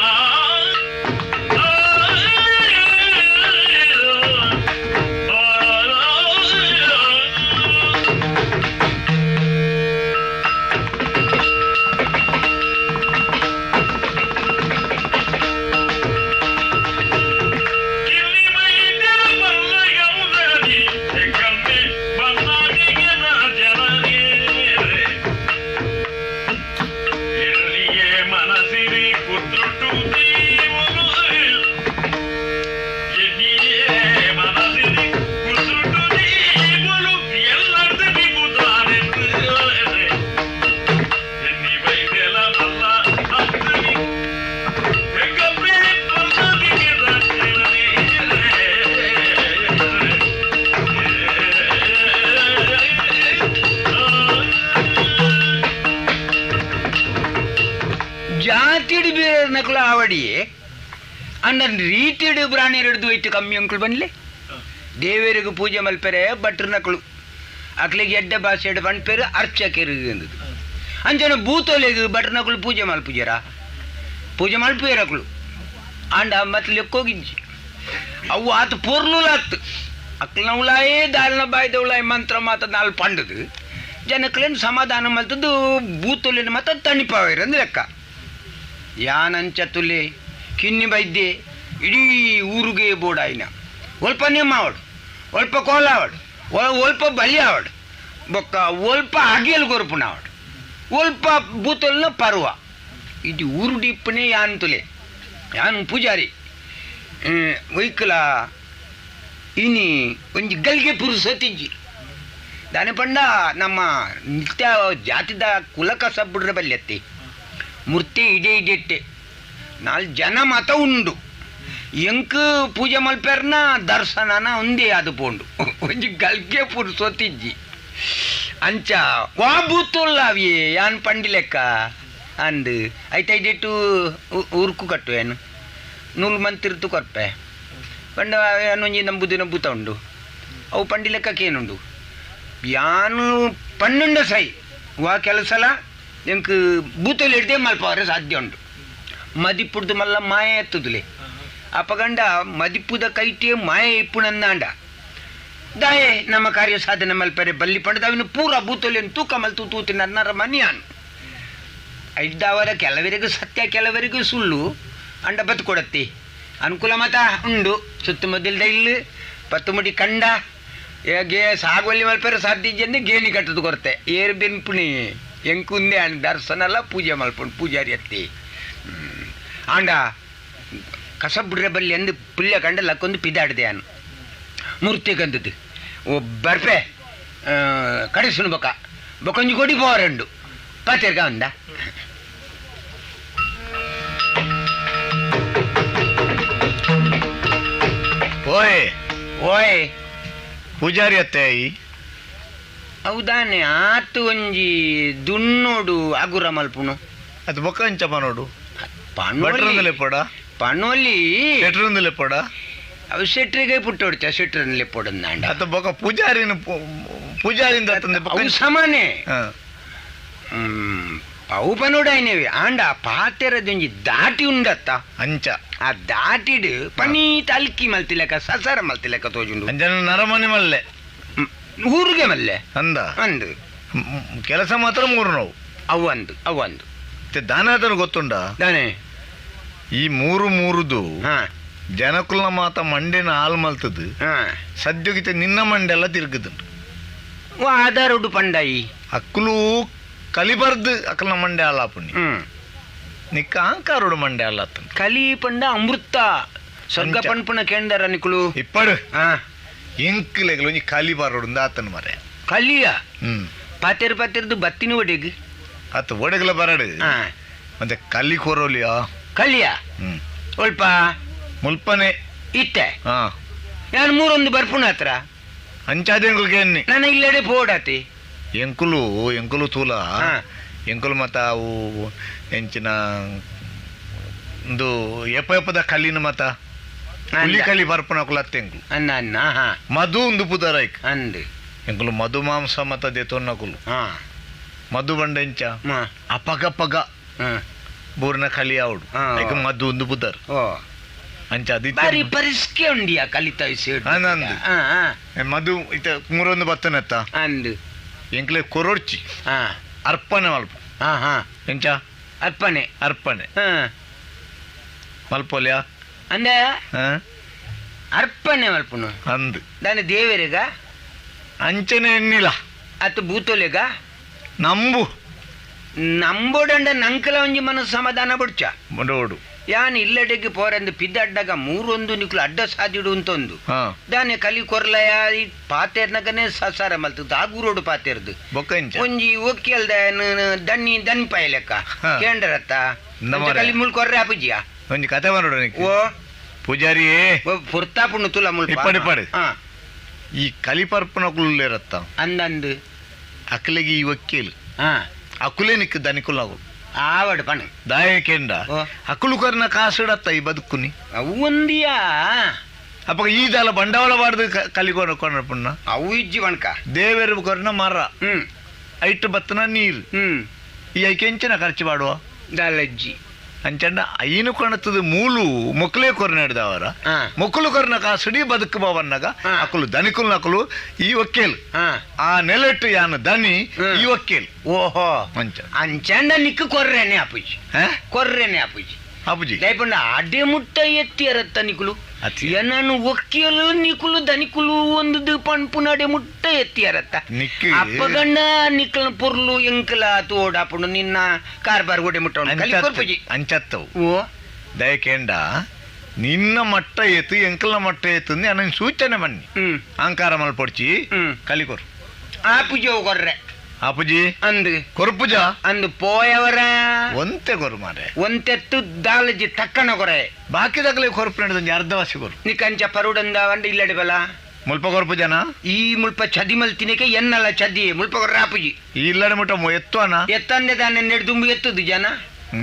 Speaker 5: ಪಡಿಯೇ ಅಂದ ರೀತಿಡು ಪ್ರಾಣಿ ಹಿಡಿದು ಹೋಯ್ತು ಕಮ್ಮಿ ಅಂಕಳು ಬನ್ಲಿ ದೇವರಿಗೆ ಪೂಜೆ ಮಲ್ಪೆರೆ ಭಟ್ರ ನಕಳು ಅಕ್ಲಿಗೆ ಎಡ್ಡ ಭಾಷೆ ಪಂಡ್ಪೇರು ಅರ್ಚಕರು ಅಂದದು ಅಂಚನ ಭೂತೋಲೆಗೆ ಭಟ್ರ ನಕಳು ಪೂಜೆ ಮಲ್ಪುಜರ ಪೂಜೆ ಮಲ್ಪೇರಕಳು ಅಂಡ ಮತ್ತೆ ಲೆಕ್ಕೋಗಿಂಜಿ ಅವು ಆತ ಪೊರ್ಲುಲಾತ್ ಅಕ್ಲನ ಉಳಾಯೇ ದಾಲ್ನ ಬಾಯ್ದ ಉಳಾಯಿ ಮಂತ್ರ ಮಾತ ನಾಲ್ ಪಂಡದು ಜನಕ್ಕಳೇನು ಸಮಾಧಾನ ಮಲ್ತದ್ದು ಬೂತುಲಿನ ಮಾತ ತಣಿಪಾವೇರು ಅಂದ್ರೆ ಲೆಕ್ಕ ಯಾನಂಚ ತುಲೆ ಕಿನ್ನಿ ಬೈದ್ದೆ ಇಡೀ ಊರಿಗೆ ಬೋಡಾಯಿನ ಒಲ್ಪ ನಿಮ್ಮ ಆವಡು ಒಲ್ಪ ಕೋಲ ಆವಡು ಒಲ್ಪ ಬಲಿ ಆವಡು ಬೊಕ್ಕ ಒಲ್ಪ ಅಗಿಯಲ್ ಗೊರುಪುನ ಆವಡು ಒಲ್ಪ ಬೂತಲ್ನ ಪರ್ವ ಇದು ಊರು ಡಿಪ್ಪನೆ ಯಾನ್ ತುಲೆ ಯಾನು ಪೂಜಾರಿ ಒಯ್ಕಲ ಇನಿ ಒಂಜಿ ಗಲ್ಗೆ ಪುರುಸತಿಜ್ಜಿ ದಾನೆ ಪಂಡ ನಮ್ಮ ನಿತ್ಯ ಜಾತಿದ ಕುಲಕ ಸಬ್ಬುಡ್ರ ಬಲ್ಲೆತ್ತಿ ಮೂರ್ತಿ ಇಡೆ ಇಡೆಟ್ಟೆ ನಾಲ್ಕು ಜನ ಮತ ಉಂಡು ಎಂಕ್ ಪೂಜೆ ಮಲ್ಪೆರ್ನ ದರ್ಶನನ ಒಂದೇ ಅದು ಪೋಂಡು ಒಂಜಿ ಗಲ್ಗೆ ಪುರುಸೊತ್ತಿಜ್ಜಿ ಅಂಚ ವಾ ಬೂತುಲ್ಲ ಅವಿಯೇ ಯಾನ್ ಪಂಡಿ ಲೆಕ್ಕ ಅಂದು ಐತ ಇಡೆಟ್ಟು ಉರ್ಕು ಕಟ್ಟು ಏನು ನೂಲು ಮಂತಿರ್ತು ಕೊರ್ಪೆ ಪಂಡ ಏನೊಂಜಿ ನಂಬುದಿನ ಭೂತ ಉಂಡು ಅವು ಪಂಡಿ ಲೆಕ್ಕಕ್ಕೇನುಂಡು ಯಾನು ಪನ್ನುಂಡ ಸೈ ವಾ ಕೆಲಸಲ ಎಂಕ್ ಬೂತಲ್ಲಿ ಹಿಡ್ದೆ ಮಲ್ಪವರೆ ಸಾಧ್ಯ ಉಂಡು ಮದಿಪ್ಪುಡ್ದು ಮಲ್ಲ ಮಾಯ ಎತ್ತುದುಲೆ ಅಪಗಂಡ ಮದಿಪ್ಪುದ ಕೈಟೆ ಮಾಯ ಇಪ್ಪುಣಂದಾಂಡ ದಾಯೆ ನಮ್ಮ ಕಾರ್ಯ ಸಾಧನೆ ಮಲ್ಪರೆ ಬಲ್ಲಿ ಪಂಡದ ಅವನು ಪೂರ ಬೂತೊಲೆಯನ್ನು ತೂಕ ಮಲ್ತು ತೂತಿನ ಅನ್ನರ ಮನಿಯಾನು ಇದ್ದವರ ಕೆಲವರಿಗೂ ಸತ್ಯ ಕೆಲವರಿಗೂ ಸುಳ್ಳು ಅಂಡ ಬದುಕೊಡತ್ತಿ ಅನುಕೂಲ ಮತ ಉಂಡು ಸುತ್ತಮುತ್ತಲಿದ ಇಲ್ಲಿ ಪತ್ತು ಮುಡಿ ಕಂಡ ಗೇ ಸಾಗುವಲ್ಲಿ ಮಲ್ಪರೆ ಸಾಧ್ಯ ಅಂದ್ರೆ ಗೇಣಿ ಕಟ್ಟದು ಕೊರತೆ ಏರು ಬೆನ್ಪುಣಿ ಎಂಕುಂದೆ ಅನ್ ದರ್ಶನಲ್ಲ ಪೂಜೆ ಮಲ್ಪುಂಡು ಪೂಜಾರಿ ಅತ್ತಿ ಆಂಡ ಕಸಬುಡ್ರೆ ಬಲ್ಲಿ ಅಂದು ಪುಲ್ಯ ಕಂಡ ಲಕ್ಕೊಂದು ಪಿದಾಡ್ದೆ ಅನು ಮೂರ್ತಿ ಕಂದದ್ದು ಓ ಬರ್ಪೆ ಕಡಿಸುನು ಬೊಕ್ಕ ಬೊಕೊಂಜಿ ಕೊಡಿ ಬೋರಂಡು ಪಾತೆರ್ಗ ಒಂದ
Speaker 4: ಓಯ್
Speaker 5: ಓಯ್
Speaker 4: ಪೂಜಾರಿ ಅತ್ತೆ
Speaker 5: ಹೌದಾನೆ ಆತು ಒಂಜಿ ದುನ್ನೋಡು ಅಗುರ ಮಲ್ಪುನು
Speaker 4: ಅದು ಬೊಕ್ಕ ಅಂಚಪ್ಪ ನೋಡು
Speaker 5: ಪಣೋಲಿ
Speaker 4: ಭಟ್ರಂದಲೇ ಪೋಡ
Speaker 5: ಪಣೋಲಿ
Speaker 4: ಶೆಟ್ರಂದಲೇ ಪೋಡ
Speaker 5: ಅವು ಶೆಟ್ರಿಗೆ ಪುಟ್ಟೋಡ್ಚ ಶೆಟ್ರನ್ಲೆ ಪೊಡಂದಾಂಡ
Speaker 4: ಅತ್ತ ಬೊಕ್ಕ ಪೂಜಾರಿಂದ ತಂದೆ ಬೊಕ್ಕ
Speaker 5: ಅವು ಸಮಾನೆ
Speaker 4: ಹಾ.
Speaker 5: ಅವು ಪನೋಡಾಯ್ನೇವಿ ಆಂಡ ಪಾತೆರದೊಂಜಿ ದಾಟಿ ಉಂಡತ್ತ
Speaker 4: ಅಂಚ
Speaker 5: ಆ ದಾಟಿಡು ಪನೀತ ಅಲ್ಕಿ ಮಲ್ತಿಲೆಕ್ಕ ಸಸಾರ ಮಲ್ತಿಲೆಕ್ಕ ತೋಜುಂಡು
Speaker 4: ಅಂಜನ ನರಮನೆ ಮಲ್ಲೆ
Speaker 5: ಊರಿಗೆ ಮಲ್ಲೆ
Speaker 4: ಅಂದ
Speaker 5: ಅಂದು
Speaker 4: ಕೆಲಸ ಮಾತ್ರ ಮೂರು ನೋವು
Speaker 5: ಅವಂದು
Speaker 4: ದಾನ ಅದನ್ನು ಗೊತ್ತುಂಡ
Speaker 5: ತಾನೆ
Speaker 4: ಈ ಮೂರುದು
Speaker 5: ಹಾ
Speaker 4: ಜನಕುಲ್ನ ಮಾತ ಮಂಡಿನ ಹಾಲು ಮಲ್ತದು
Speaker 5: ಹಾ
Speaker 4: ಸದ್ಯೋಗಿತ ನಿನ್ನ ಮಂಡೆಲ್ಲ ತಿರುಗುದುಂಡು
Speaker 5: ಆಧಾರುಡು ಪಂಡಾಯಿ
Speaker 4: ಅಕ್ಕಲು ಕಲಿಬರ್ದು ಅಕ್ಕಲ್ನ ಮಂಡೆ ಹಾಲಾಪುಣಿ ನಿಕ್ಕ ಅಹಂಕಾರುಡು ಮಂಡೆ ಹಾಲಾತ
Speaker 5: ಕಲಿ ಪಂಡ ಅಮೃತ ಸ್ವರ್ಗ ಪಣ್ಪುಣ ಕೇಂದ್ರ ನಿಕುಲು
Speaker 4: ಇಪ್ಪಡು
Speaker 5: ಹಾ
Speaker 4: ಎಂಕ್ಲೆಗಳು ಒಂಜಿ ಕಲಿಬಾರೋಡು ಆತನ ಮರೆ
Speaker 5: ಕಲಿಯ
Speaker 4: ಹ್ಮ್
Speaker 5: ಪಾತೆರ್ದು ಬತ್ತಿನ ಒಡೆಗ್
Speaker 4: ಆತ ಒಡೆಗಲ ಬರಡು
Speaker 5: ಹಾ
Speaker 4: ಮತ್ತೆ ಕಲಿ ಕೊರೋಲಿಯಾ
Speaker 5: ಕಲಿಯ
Speaker 4: ಹ್ಮ್
Speaker 5: ಸ್ವಲ್ಪ
Speaker 4: ಮುಲ್ಪನೆ
Speaker 5: ಇತ್ತೆ
Speaker 4: ಹಾ
Speaker 5: ನಾನು ಮೂರೊಂದು ಬರ್ಪುಣ ಹತ್ರ
Speaker 4: ಅಂಚಾದೆಂಗುಲ್ಗೆ ಎನ್ನಿ
Speaker 5: ನಾನು ಇಲ್ಲಡೆ ಪೋಡಾತಿ
Speaker 4: ಎಂಕುಲು ತೂಲ
Speaker 5: ಹಾ.
Speaker 4: ಎಂಕುಲು ಮತ ಅವು ಎಂಚಿನ ಒಂದು ಎಪ್ಪದ ಕಲ್ಲಿನ ಮತ ಹುಲಿ ಕಲಿ ಬರ್ಪನ ಕುಲತ್ತೆಂಕು
Speaker 5: ಅನ್ನ ಅನ್ನ ಹಾ
Speaker 4: ಮಧು ಒಂದು ಪುದರೈಕ್
Speaker 5: ಅಂದು
Speaker 4: ಎಂಕುಲು ಮಧು ಮಾಂಸ ಮತ ದೇತೊನ್ನಕುಲು
Speaker 5: ಹಾ
Speaker 4: ಮಧು ಬಂಡೆಂಚ
Speaker 5: ಹಾ
Speaker 4: ಅಪಗ
Speaker 5: ಹಾ
Speaker 4: ಬೂರ್ನ ಕಲಿ ಆವಡು
Speaker 5: ಹಾ.
Speaker 4: ಐಕ ಮಧು ಒಂದು ಪುದರ್
Speaker 5: ಓ
Speaker 4: ಅಂಚ ಅದಿ
Speaker 5: ಬಾರಿ ಪರಿಸ್ಕೆ ಉಂಡಿಯ ಕಲಿತ
Speaker 4: ಆನಂದ್. ಮಧು ಇತ ಮೂರೊಂದು ಬತ್ತನತ್ತ
Speaker 5: ಅಂದು
Speaker 4: ಎಂಕ್ಲೆ ಕೊರೊಡ್ಚಿ
Speaker 5: ಹಾ
Speaker 4: ಅರ್ಪಣೆ ಮಲ್ಪ
Speaker 5: ಹಾ ಹಾ
Speaker 4: ಎಂಚ
Speaker 5: ಅರ್ಪಣೆ
Speaker 4: ಅರ್ಪಣೆ
Speaker 5: ಹಾ
Speaker 4: ಮಲ್ಪೋಲ್ಯಾ
Speaker 5: ಅಂದೆ
Speaker 4: ಹಾ
Speaker 5: ಅರ್ಪಣೆ ಮಲ್ಪುನು
Speaker 4: ಅಂದ್
Speaker 5: దాని ದೇವರಿಗ
Speaker 4: ಅಂಚನೆ ಎನ್ನಿಲ್ಲ
Speaker 5: ಅತ್ತು ಭೂತೋಲೆಗ
Speaker 4: ನಂಬು
Speaker 5: ನಂಬೋಡಂಡ ನಂಕಲ ಒಂಜಿ ಮನಸ್ಸು ಸಮಾಧಾನ ಬಿಡ್ಚ
Speaker 4: ನೋಡು
Speaker 5: ಯಾನ್ ಇಲ್ಲಡೆಗೆ ಪೋರೆಂದು ಪಿದ್ದಡ್ಡಗ ಮೂರೊಂದು ನಿಕ್ಲು ಅಡ್ಡ ಸಾದಿಡು ಅಂತೊಂದು
Speaker 4: ಹಾ
Speaker 5: ದಾನೆ ಕಲಿ ಕೊರ್ಲಯ ಈ ಪಾತೆರ್ನಗನೆ ಸಸಾರ ಮಲ್ತದ್ದು ಆಗೂರೋಡು ಪಾತೆರ್ದು
Speaker 4: ಬೊಕ್ಕ ಇಂಚ
Speaker 5: ಒಂಜಿ ಒಕ್ಕಿಯಲ್ದ ದನಿ ಪಾಯ ಲೆಕ್ಕ
Speaker 4: ಹಾ.
Speaker 5: ಕೇಂದ್ರತ್ತ
Speaker 4: ನಮ್ಮರೆ.
Speaker 5: ಕಲಿ ಮುಳ್ ಕೊರ್ರೆ ಆಪುಜಿಯ
Speaker 4: ಒಂಜಿ ಕತೆ ಮಾಡೋಣ
Speaker 5: ಓ
Speaker 4: ಪೂಜಾರಿ
Speaker 5: ಪುರ್ತಾಪುಣ್ಣು ತುಲ ಮುಲ್ಪ
Speaker 4: ಇಪ್ಪಡಿ.
Speaker 5: ಹಾ
Speaker 4: ಈ ಕಲಿಪರ್ಪನ ಕುಲ್ಲೇರತ್ತ
Speaker 5: ಅಂದಂದು
Speaker 4: ಅಕ್ಕಲಿಗೆ ಈ ಒಕ್ಕೇಲು
Speaker 5: ಹಾ
Speaker 4: ಅಕುಲೇ ನಿಕ್ಕು ದನಿಕುಲ್ ನಾವು
Speaker 5: ఆవిడ పని
Speaker 4: దాయకేండ
Speaker 5: ఓ.
Speaker 4: అక్కులు కొరిన కాసుడత్త ఈ బతుకుని
Speaker 5: అవు ఉందియా
Speaker 4: అప్ప ఈదాల బండవల వాడదు కలిగొన కొనపున్న
Speaker 5: అవు ఇజ్జి వనక
Speaker 4: ದೇವರು ಕೊರನ ಮರ ಐಟ್ ಬತ್ತನ ನೀರು ಈ ಐಕೆಂಚಿನ ಖರ್ಚು ಮಾಡುವ
Speaker 5: దాలజ్జి
Speaker 4: ಅಂಚಂಡ ಐನು ಕೊಣತದ ಮೂಲು ಮೊಕ್ಕಲೇ ಕೊರನಾಡ್ದವರ ಮೊಕ್ಕಲು ಕೊರನ ಕಾಸುಡಿ ಬದುಕು ಬಾವನ್ನಾಗ ಅಕ್ಕಲು ಧನಿಕುಲ್ ನಕಲು ಈ ಒಕ್ಕೇಲು ಆ ನೆಲೆಟ್ಟು ಯಾನು ದನಿ ಈ ಒಕ್ಕೇಲು
Speaker 5: ఓహో
Speaker 4: ಮಂಚ
Speaker 5: అంచండ నిక్కు కొర్రేనే అప్పుజి కొర్రేనే అప్పుజి
Speaker 4: ಅಪ್ಪುಜಿ
Speaker 5: లేకుండా అడ్డే ముట్ట ఎత్తిరత్త నికులు
Speaker 4: ಅತಿ
Speaker 5: ఎన్నను ఒక్కేలు నికులు ధనికులు ಒಂದು పణపునడే ముట్ట ఎత్తిరత్త
Speaker 4: ನಿಕ್ಕಿ
Speaker 5: అప్పగండ నిక్కల పొర్లు ఎంకల తోడ అప్పుడు నిన్న కార్బార్ గొడ్ಡೆ ముట్ట కలికొర్పజి
Speaker 4: ಅಂಚತ್ತವು
Speaker 5: ఓ
Speaker 4: ದಯಕೇಂಡ ನಿನ್ನ ಮಟ್ಟ ಏತು ಎಂಕಲ್ನ ಮಟ್ಟ ಏತು ಅನ್ನ ಸೂಚನೆ ಬನ್ನಿ ಅಹಂಕಾರ ಮಲ್ಪೊಡ್ಚಿ ಕಲಿಕೊರು
Speaker 5: ఆపుజో కొర్రె
Speaker 4: ಅಪ್ಪುಜಿ
Speaker 5: ಅಂದು
Speaker 4: ಕೊರ್ಪುಜ
Speaker 5: ಅಂದು పోయవరా
Speaker 4: ಒಂತೆ ಕೊರು ಮಾರೆ
Speaker 5: ಒಂತೆತ್ತು దాలజి తక్కన కొరే
Speaker 4: ಬಾಕಿ ದಗಲೇ ಕೊರ್ಪು ನಡೆದ ಅರ್ಧ ವಾಸಿ ಕೊರು
Speaker 5: నీకంచ పరుడందావంటే ఇల్లడి బల
Speaker 4: ಮುಲ್ಪ ಕೊರ್ಪುಜನ
Speaker 5: ఈ ముల్ప చదిమల్ తినకే ఎన్నల చది ముల్ప రాపుజి
Speaker 4: ಈ ಇಲ್ಲಡೆ ಮುಟ್ಟ ಎತ್ತು ಅನ
Speaker 5: ఎత్తందే దాన్ని నెడుదుంబు ఎత్తుదు జన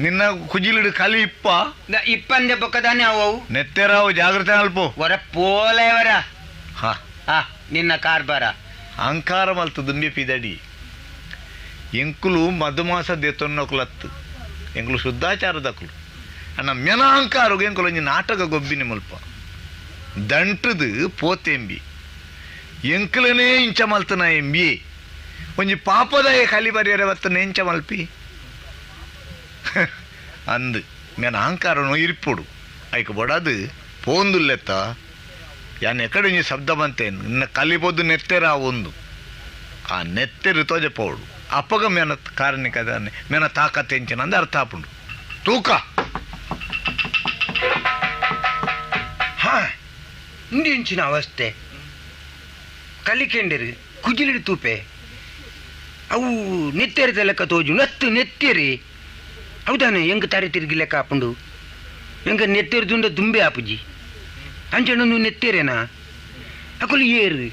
Speaker 4: ನಿನ್ನ ಕುಜಿಲಿಡು ಕಲಿ ಇಪ್ಪ
Speaker 5: ఇప్పందే బొక్కదాన్ని అవవు
Speaker 4: ನೆತ್ತೆರಾವು ಜಾಗೃತೆ ಅಲ್ಪು
Speaker 5: వర పోలేవరా
Speaker 4: ಹಾ
Speaker 5: నిన్న కార్బారా
Speaker 4: ಅಹಂಕಾರ ಮಲ್ತು ದುಂಬಿ ಪಿದಡಿ ಎಂಕುಲು ಮಧುಮಾಸ ದೇತೊನ್ನೊಕ್ಲತ್ತು ಎಂಕುಲು ಶುದ್ಧಾಚಾರದಕ್ಕಲು ಅನ್ನ ಮೆನಹಂಕಾರಗು ಎಂಕುಲು ಒಂಜಿ ನಾಟಕ ಗೊಬ್ಬಿನಿ ಮುಲ್ಪ ದಂಟದು ಪೋತೆಂಬಿ ಎಂಕಲನೇ ಇಂಚ ಮಲ್ತನ ಎಂಬಿ ಒಂಜಿ ಪಾಪದಾಯ ಕಲಿ ಬರಿಯರೆ ಬತ್ತನ ಎಂಚ ಮಲ್ಪಿ ಅಂದು ಮೆನ ಅಹಂಕಾರನು ಇರಿಪೊಡು ಐಕ ಬೊಡದು ಪೋಂದುಲ್ಲೆತ್ತ ಯಾನ್ ಎಕಡೆ ಒಂಜಿ ಶಬ್ದ ಬಂತೇನು ನಿನ್ನ ಕಲಿಬೋದು ನೆತ್ತೆರ ಒಂದು ಆ ನೆತ್ತೆರು ತೋಜಪೋಡು ಅಪ್ಪಗ ಮೇನ ಕಾರಣಿಕ ಅದಾನೆ ಮೇನ ತಾಕತ್ ಎಂಚಿನ ಅಂದ ಅರ್ಥ ಆಪುಂಡು ತೂಕ
Speaker 5: ಇಂಡಿಂಚಿನ ಅವಸ್ಥೆ ಕಲಿಕೆಂಡರು ಕುಜಿಲಿಡಿ ತೂಪೆ ಅವು ನೆತ್ತೆರಿದ ಲೆಕ್ಕ ತೋಜು ನತ್ತು ನೆತ್ತೆರಿ ಹೌದಾನೆ ಹೆಂಗ ತಾರಿ ತಿರುಗಿ ಲೆಕ್ಕ ಹಾಪುಂಡು ಹೆಂಗ ನೆತ್ತೆರಿದುಂಡ ದುಂಬೆ ಆಪುಜಿ ಅಂಚಣ್ಣ ನೀವು ನೆತ್ತೆರೇನಾ ಅಕಲು ಏರು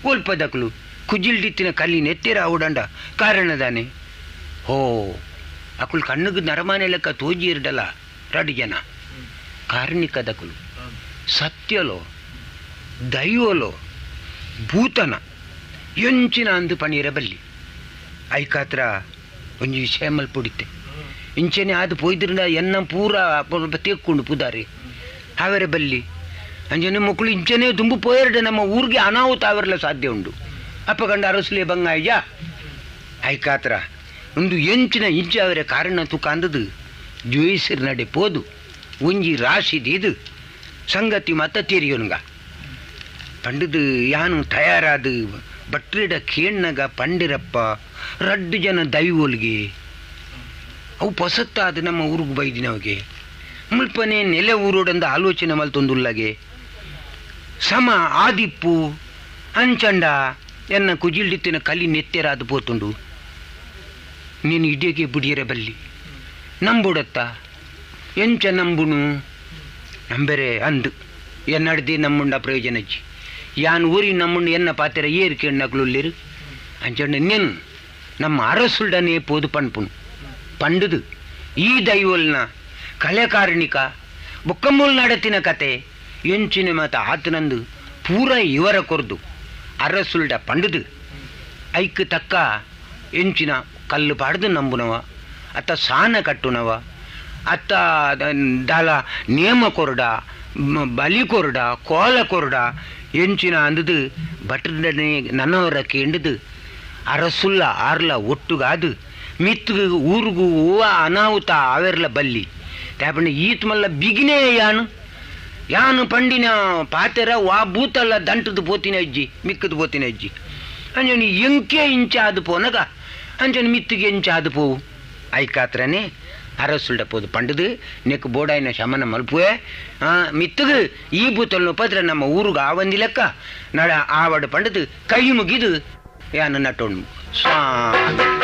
Speaker 5: ಓಲ್ಪದಕಲು ಕುಜಿಲ್ಡಿತ್ತಿನ ಕಲ್ಲಿ ನೆತ್ತೆರ ಅವಡಂಡ ಕಾರಣದಾನೆ ಹೋ ಅಕುಲ್ ಕಣ್ಣುಗು ನರಮಾನೆ ಲೆಕ್ಕ ತೋಜಿ ಇರ್ಡಲ್ಲ ರಡು ಜನ ಕಾರಣಿಕದಕುಲು ಸತ್ಯಲೋ ದೈವಲೋ ಭೂತನ ಎಂಚಿನ ಅಂದು ಪಣಿರಬಲ್ಲಿ ಐಕಾತ್ರ ಒಂಜಿ ವಿಷಯ ಮಲ್ಪುಡಿತ್ತೆ ಇಂಚೆನೆ ಆದು ಪೋಯ್ದ್ರಿಂದ ಎನ್ನ ಪೂರ ತೇಕ್ಕೊಂಡು ಪುದಾರಿ ಹಾವೇರೆ ಬಲ್ಲಿ ಅಂಜನೆ ಮಕ್ಕಳು ಇಂಚನೆ ದುಂಬು ಪೋಯರ್ಡೆ ನಮ್ಮ ಊರಿಗೆ ಅನಾಹುತ ಆವಿರಲ್ಲ ಸಾಧ್ಯ ಉಂಡು ಅಪ್ಪಗಂಡ ಅರಸಲೆ ಬಂಗಾಯ್ಯ ಐಕಾತ್ರ ಒಂದು ಎಂಚಿನ ಇಂಚೆ ಅವರ ಕಾರಣ ತೂಕ ಅಂದದು ಜೋಯಿಸರ್ ನಡೆ ಪೋದು ಒಂಜಿ ರಾಶಿದು ಇದು ಸಂಗತಿ ಮತ್ತ ತೆರಿಯೋನ್ಗ ಪಂಡದು ಯಾನು ತಯಾರಾದು ಬಟ್ರಿಡ ಕೇಣ್ಣಗ ಪಂಡಿರಪ್ಪ ರಡ್ಡು ಜನ ದೈವೋಲ್ಗೆ ಅವು ಪೊಸತ್ತಾದ ನಮ್ಮ ಊರಿಗೆ ಬೈದಿನವಗೆ ಮುಲ್ಪನೆ ನೆಲೆ ಊರೋಡಂದ ಆಲೋಚನೆ ಮಲ್ತೊಂದುಲ್ಲಗೆ ಸಮ ಆದಿಪ್ಪು ಅಂಚಂಡ ಎನ್ನ ಕುಜಿಲ್ಡಿತ್ತಿನ ಕಲಿ ನೆತ್ತೆರಾದು ಪೋತುಂಡು ನೀನು ಇಡೆಗೆ ಬುಡಿಯರೆ ಬಲ್ಲಿ ನಂಬುಡತ್ತ ಎಂಚ ನಂಬುನು ನಂಬೆರೆ ಅಂದು ಎನ್ನಡ್ದೆ ನಮ್ಮುಂಡ ಪ್ರಯೋಜನಜ್ಜಿ ಯಾನ್ ಊರಿ ನಮ್ಮುಂಡು ಎನ್ನ ಪಾತೆರ ಏರು ಕೇಣ್ಣಕ್ಲುಲ್ಲಿರು ಅಂಚಂಡ ನೆನ್ ನಮ್ಮ ಅರಸುಲ್ಡನೇ ಪೋದು ಪಣ್ಪುನು ಪಂಡುದು ಈ ದೈವಲ್ನ ಕಲೆಕಾರಣಿಕ ಬೊಕ್ಕಮ್ಮೂಲ್ ನಡತಿನ ಕತೆ ಎಂಚಿನ ಮತ ಆತನಂದು ಪೂರ ಇವರ ಕೊರ್ದು ಅರಸುಲ್ಡ ಪಂಡುದು ಐಕ್ ತಕ್ಕ ಎಂಚಿನ ಕಲ್ಲು ಪಾಡ್ದು ನಂಬುನವ ಅತ್ತ ಸಾನ ಕಟ್ಟುನವ ಅತ್ತ ದಾಲ ನೇಮ ಕೊರಡ ಬಲಿ ಕೊರಡ ಕೋಲ ಕೊರಡ ಎಂಚಿನ ಅಂದದು ಭಟ್ರನೇ ನನ್ನವರ ಕೇಂಡದು ಅರಸುಲ್ಲ ಆರ್ಲ ಒಟ್ಟುಗಾದು ಮಿತ್ತು ಊರಿಗೂ ಹೂವ ಅನಾಹುತ ಆವೆರ್ಲ ಬಲ್ಲಿ ತಾಪಂಡ ಈತ್ ಮಲ್ಲ ಬಿಗಿನೇ ಯಾನು ಪಂಡಿನ ಪಾತೆರ ವಾ ಬೂತಲ್ಲ ದಂಟದು ಪೋತಿನ ಅಜ್ಜಿ ಮಿಕ್ಕದು ಪೋತಿನ ಅಜ್ಜಿ ಅಂಜನಿ ಎಂಕೆ ಇಂಚಾದು ಪೋನಗ ಅಂಜನಿ ಮಿತ್ತಿಗೆ ಎಂಚಾದು ಪೋವು ಐಕಾತ್ರನೇ ಅರಸುಲ್ಡ ಪೋದು ಪಂಡದು ನೆಕ್ ಬೋಡಾಯಿನ ಶಮನ ಮಲ್ಪುವೆ ಮಿತ್ತದು ಈ ಬೂತಲ್ನ ಪತ್ರ ನಮ್ಮ ಊರಿಗೆ ಆವಂದಿ ಲೆಕ್ಕ ನಡ ಆವಡ ಪಂಡದು ಕೈ ಮುಗಿದು ಯಾನು ನಟೋಣು ಸ್ವಾಮಿ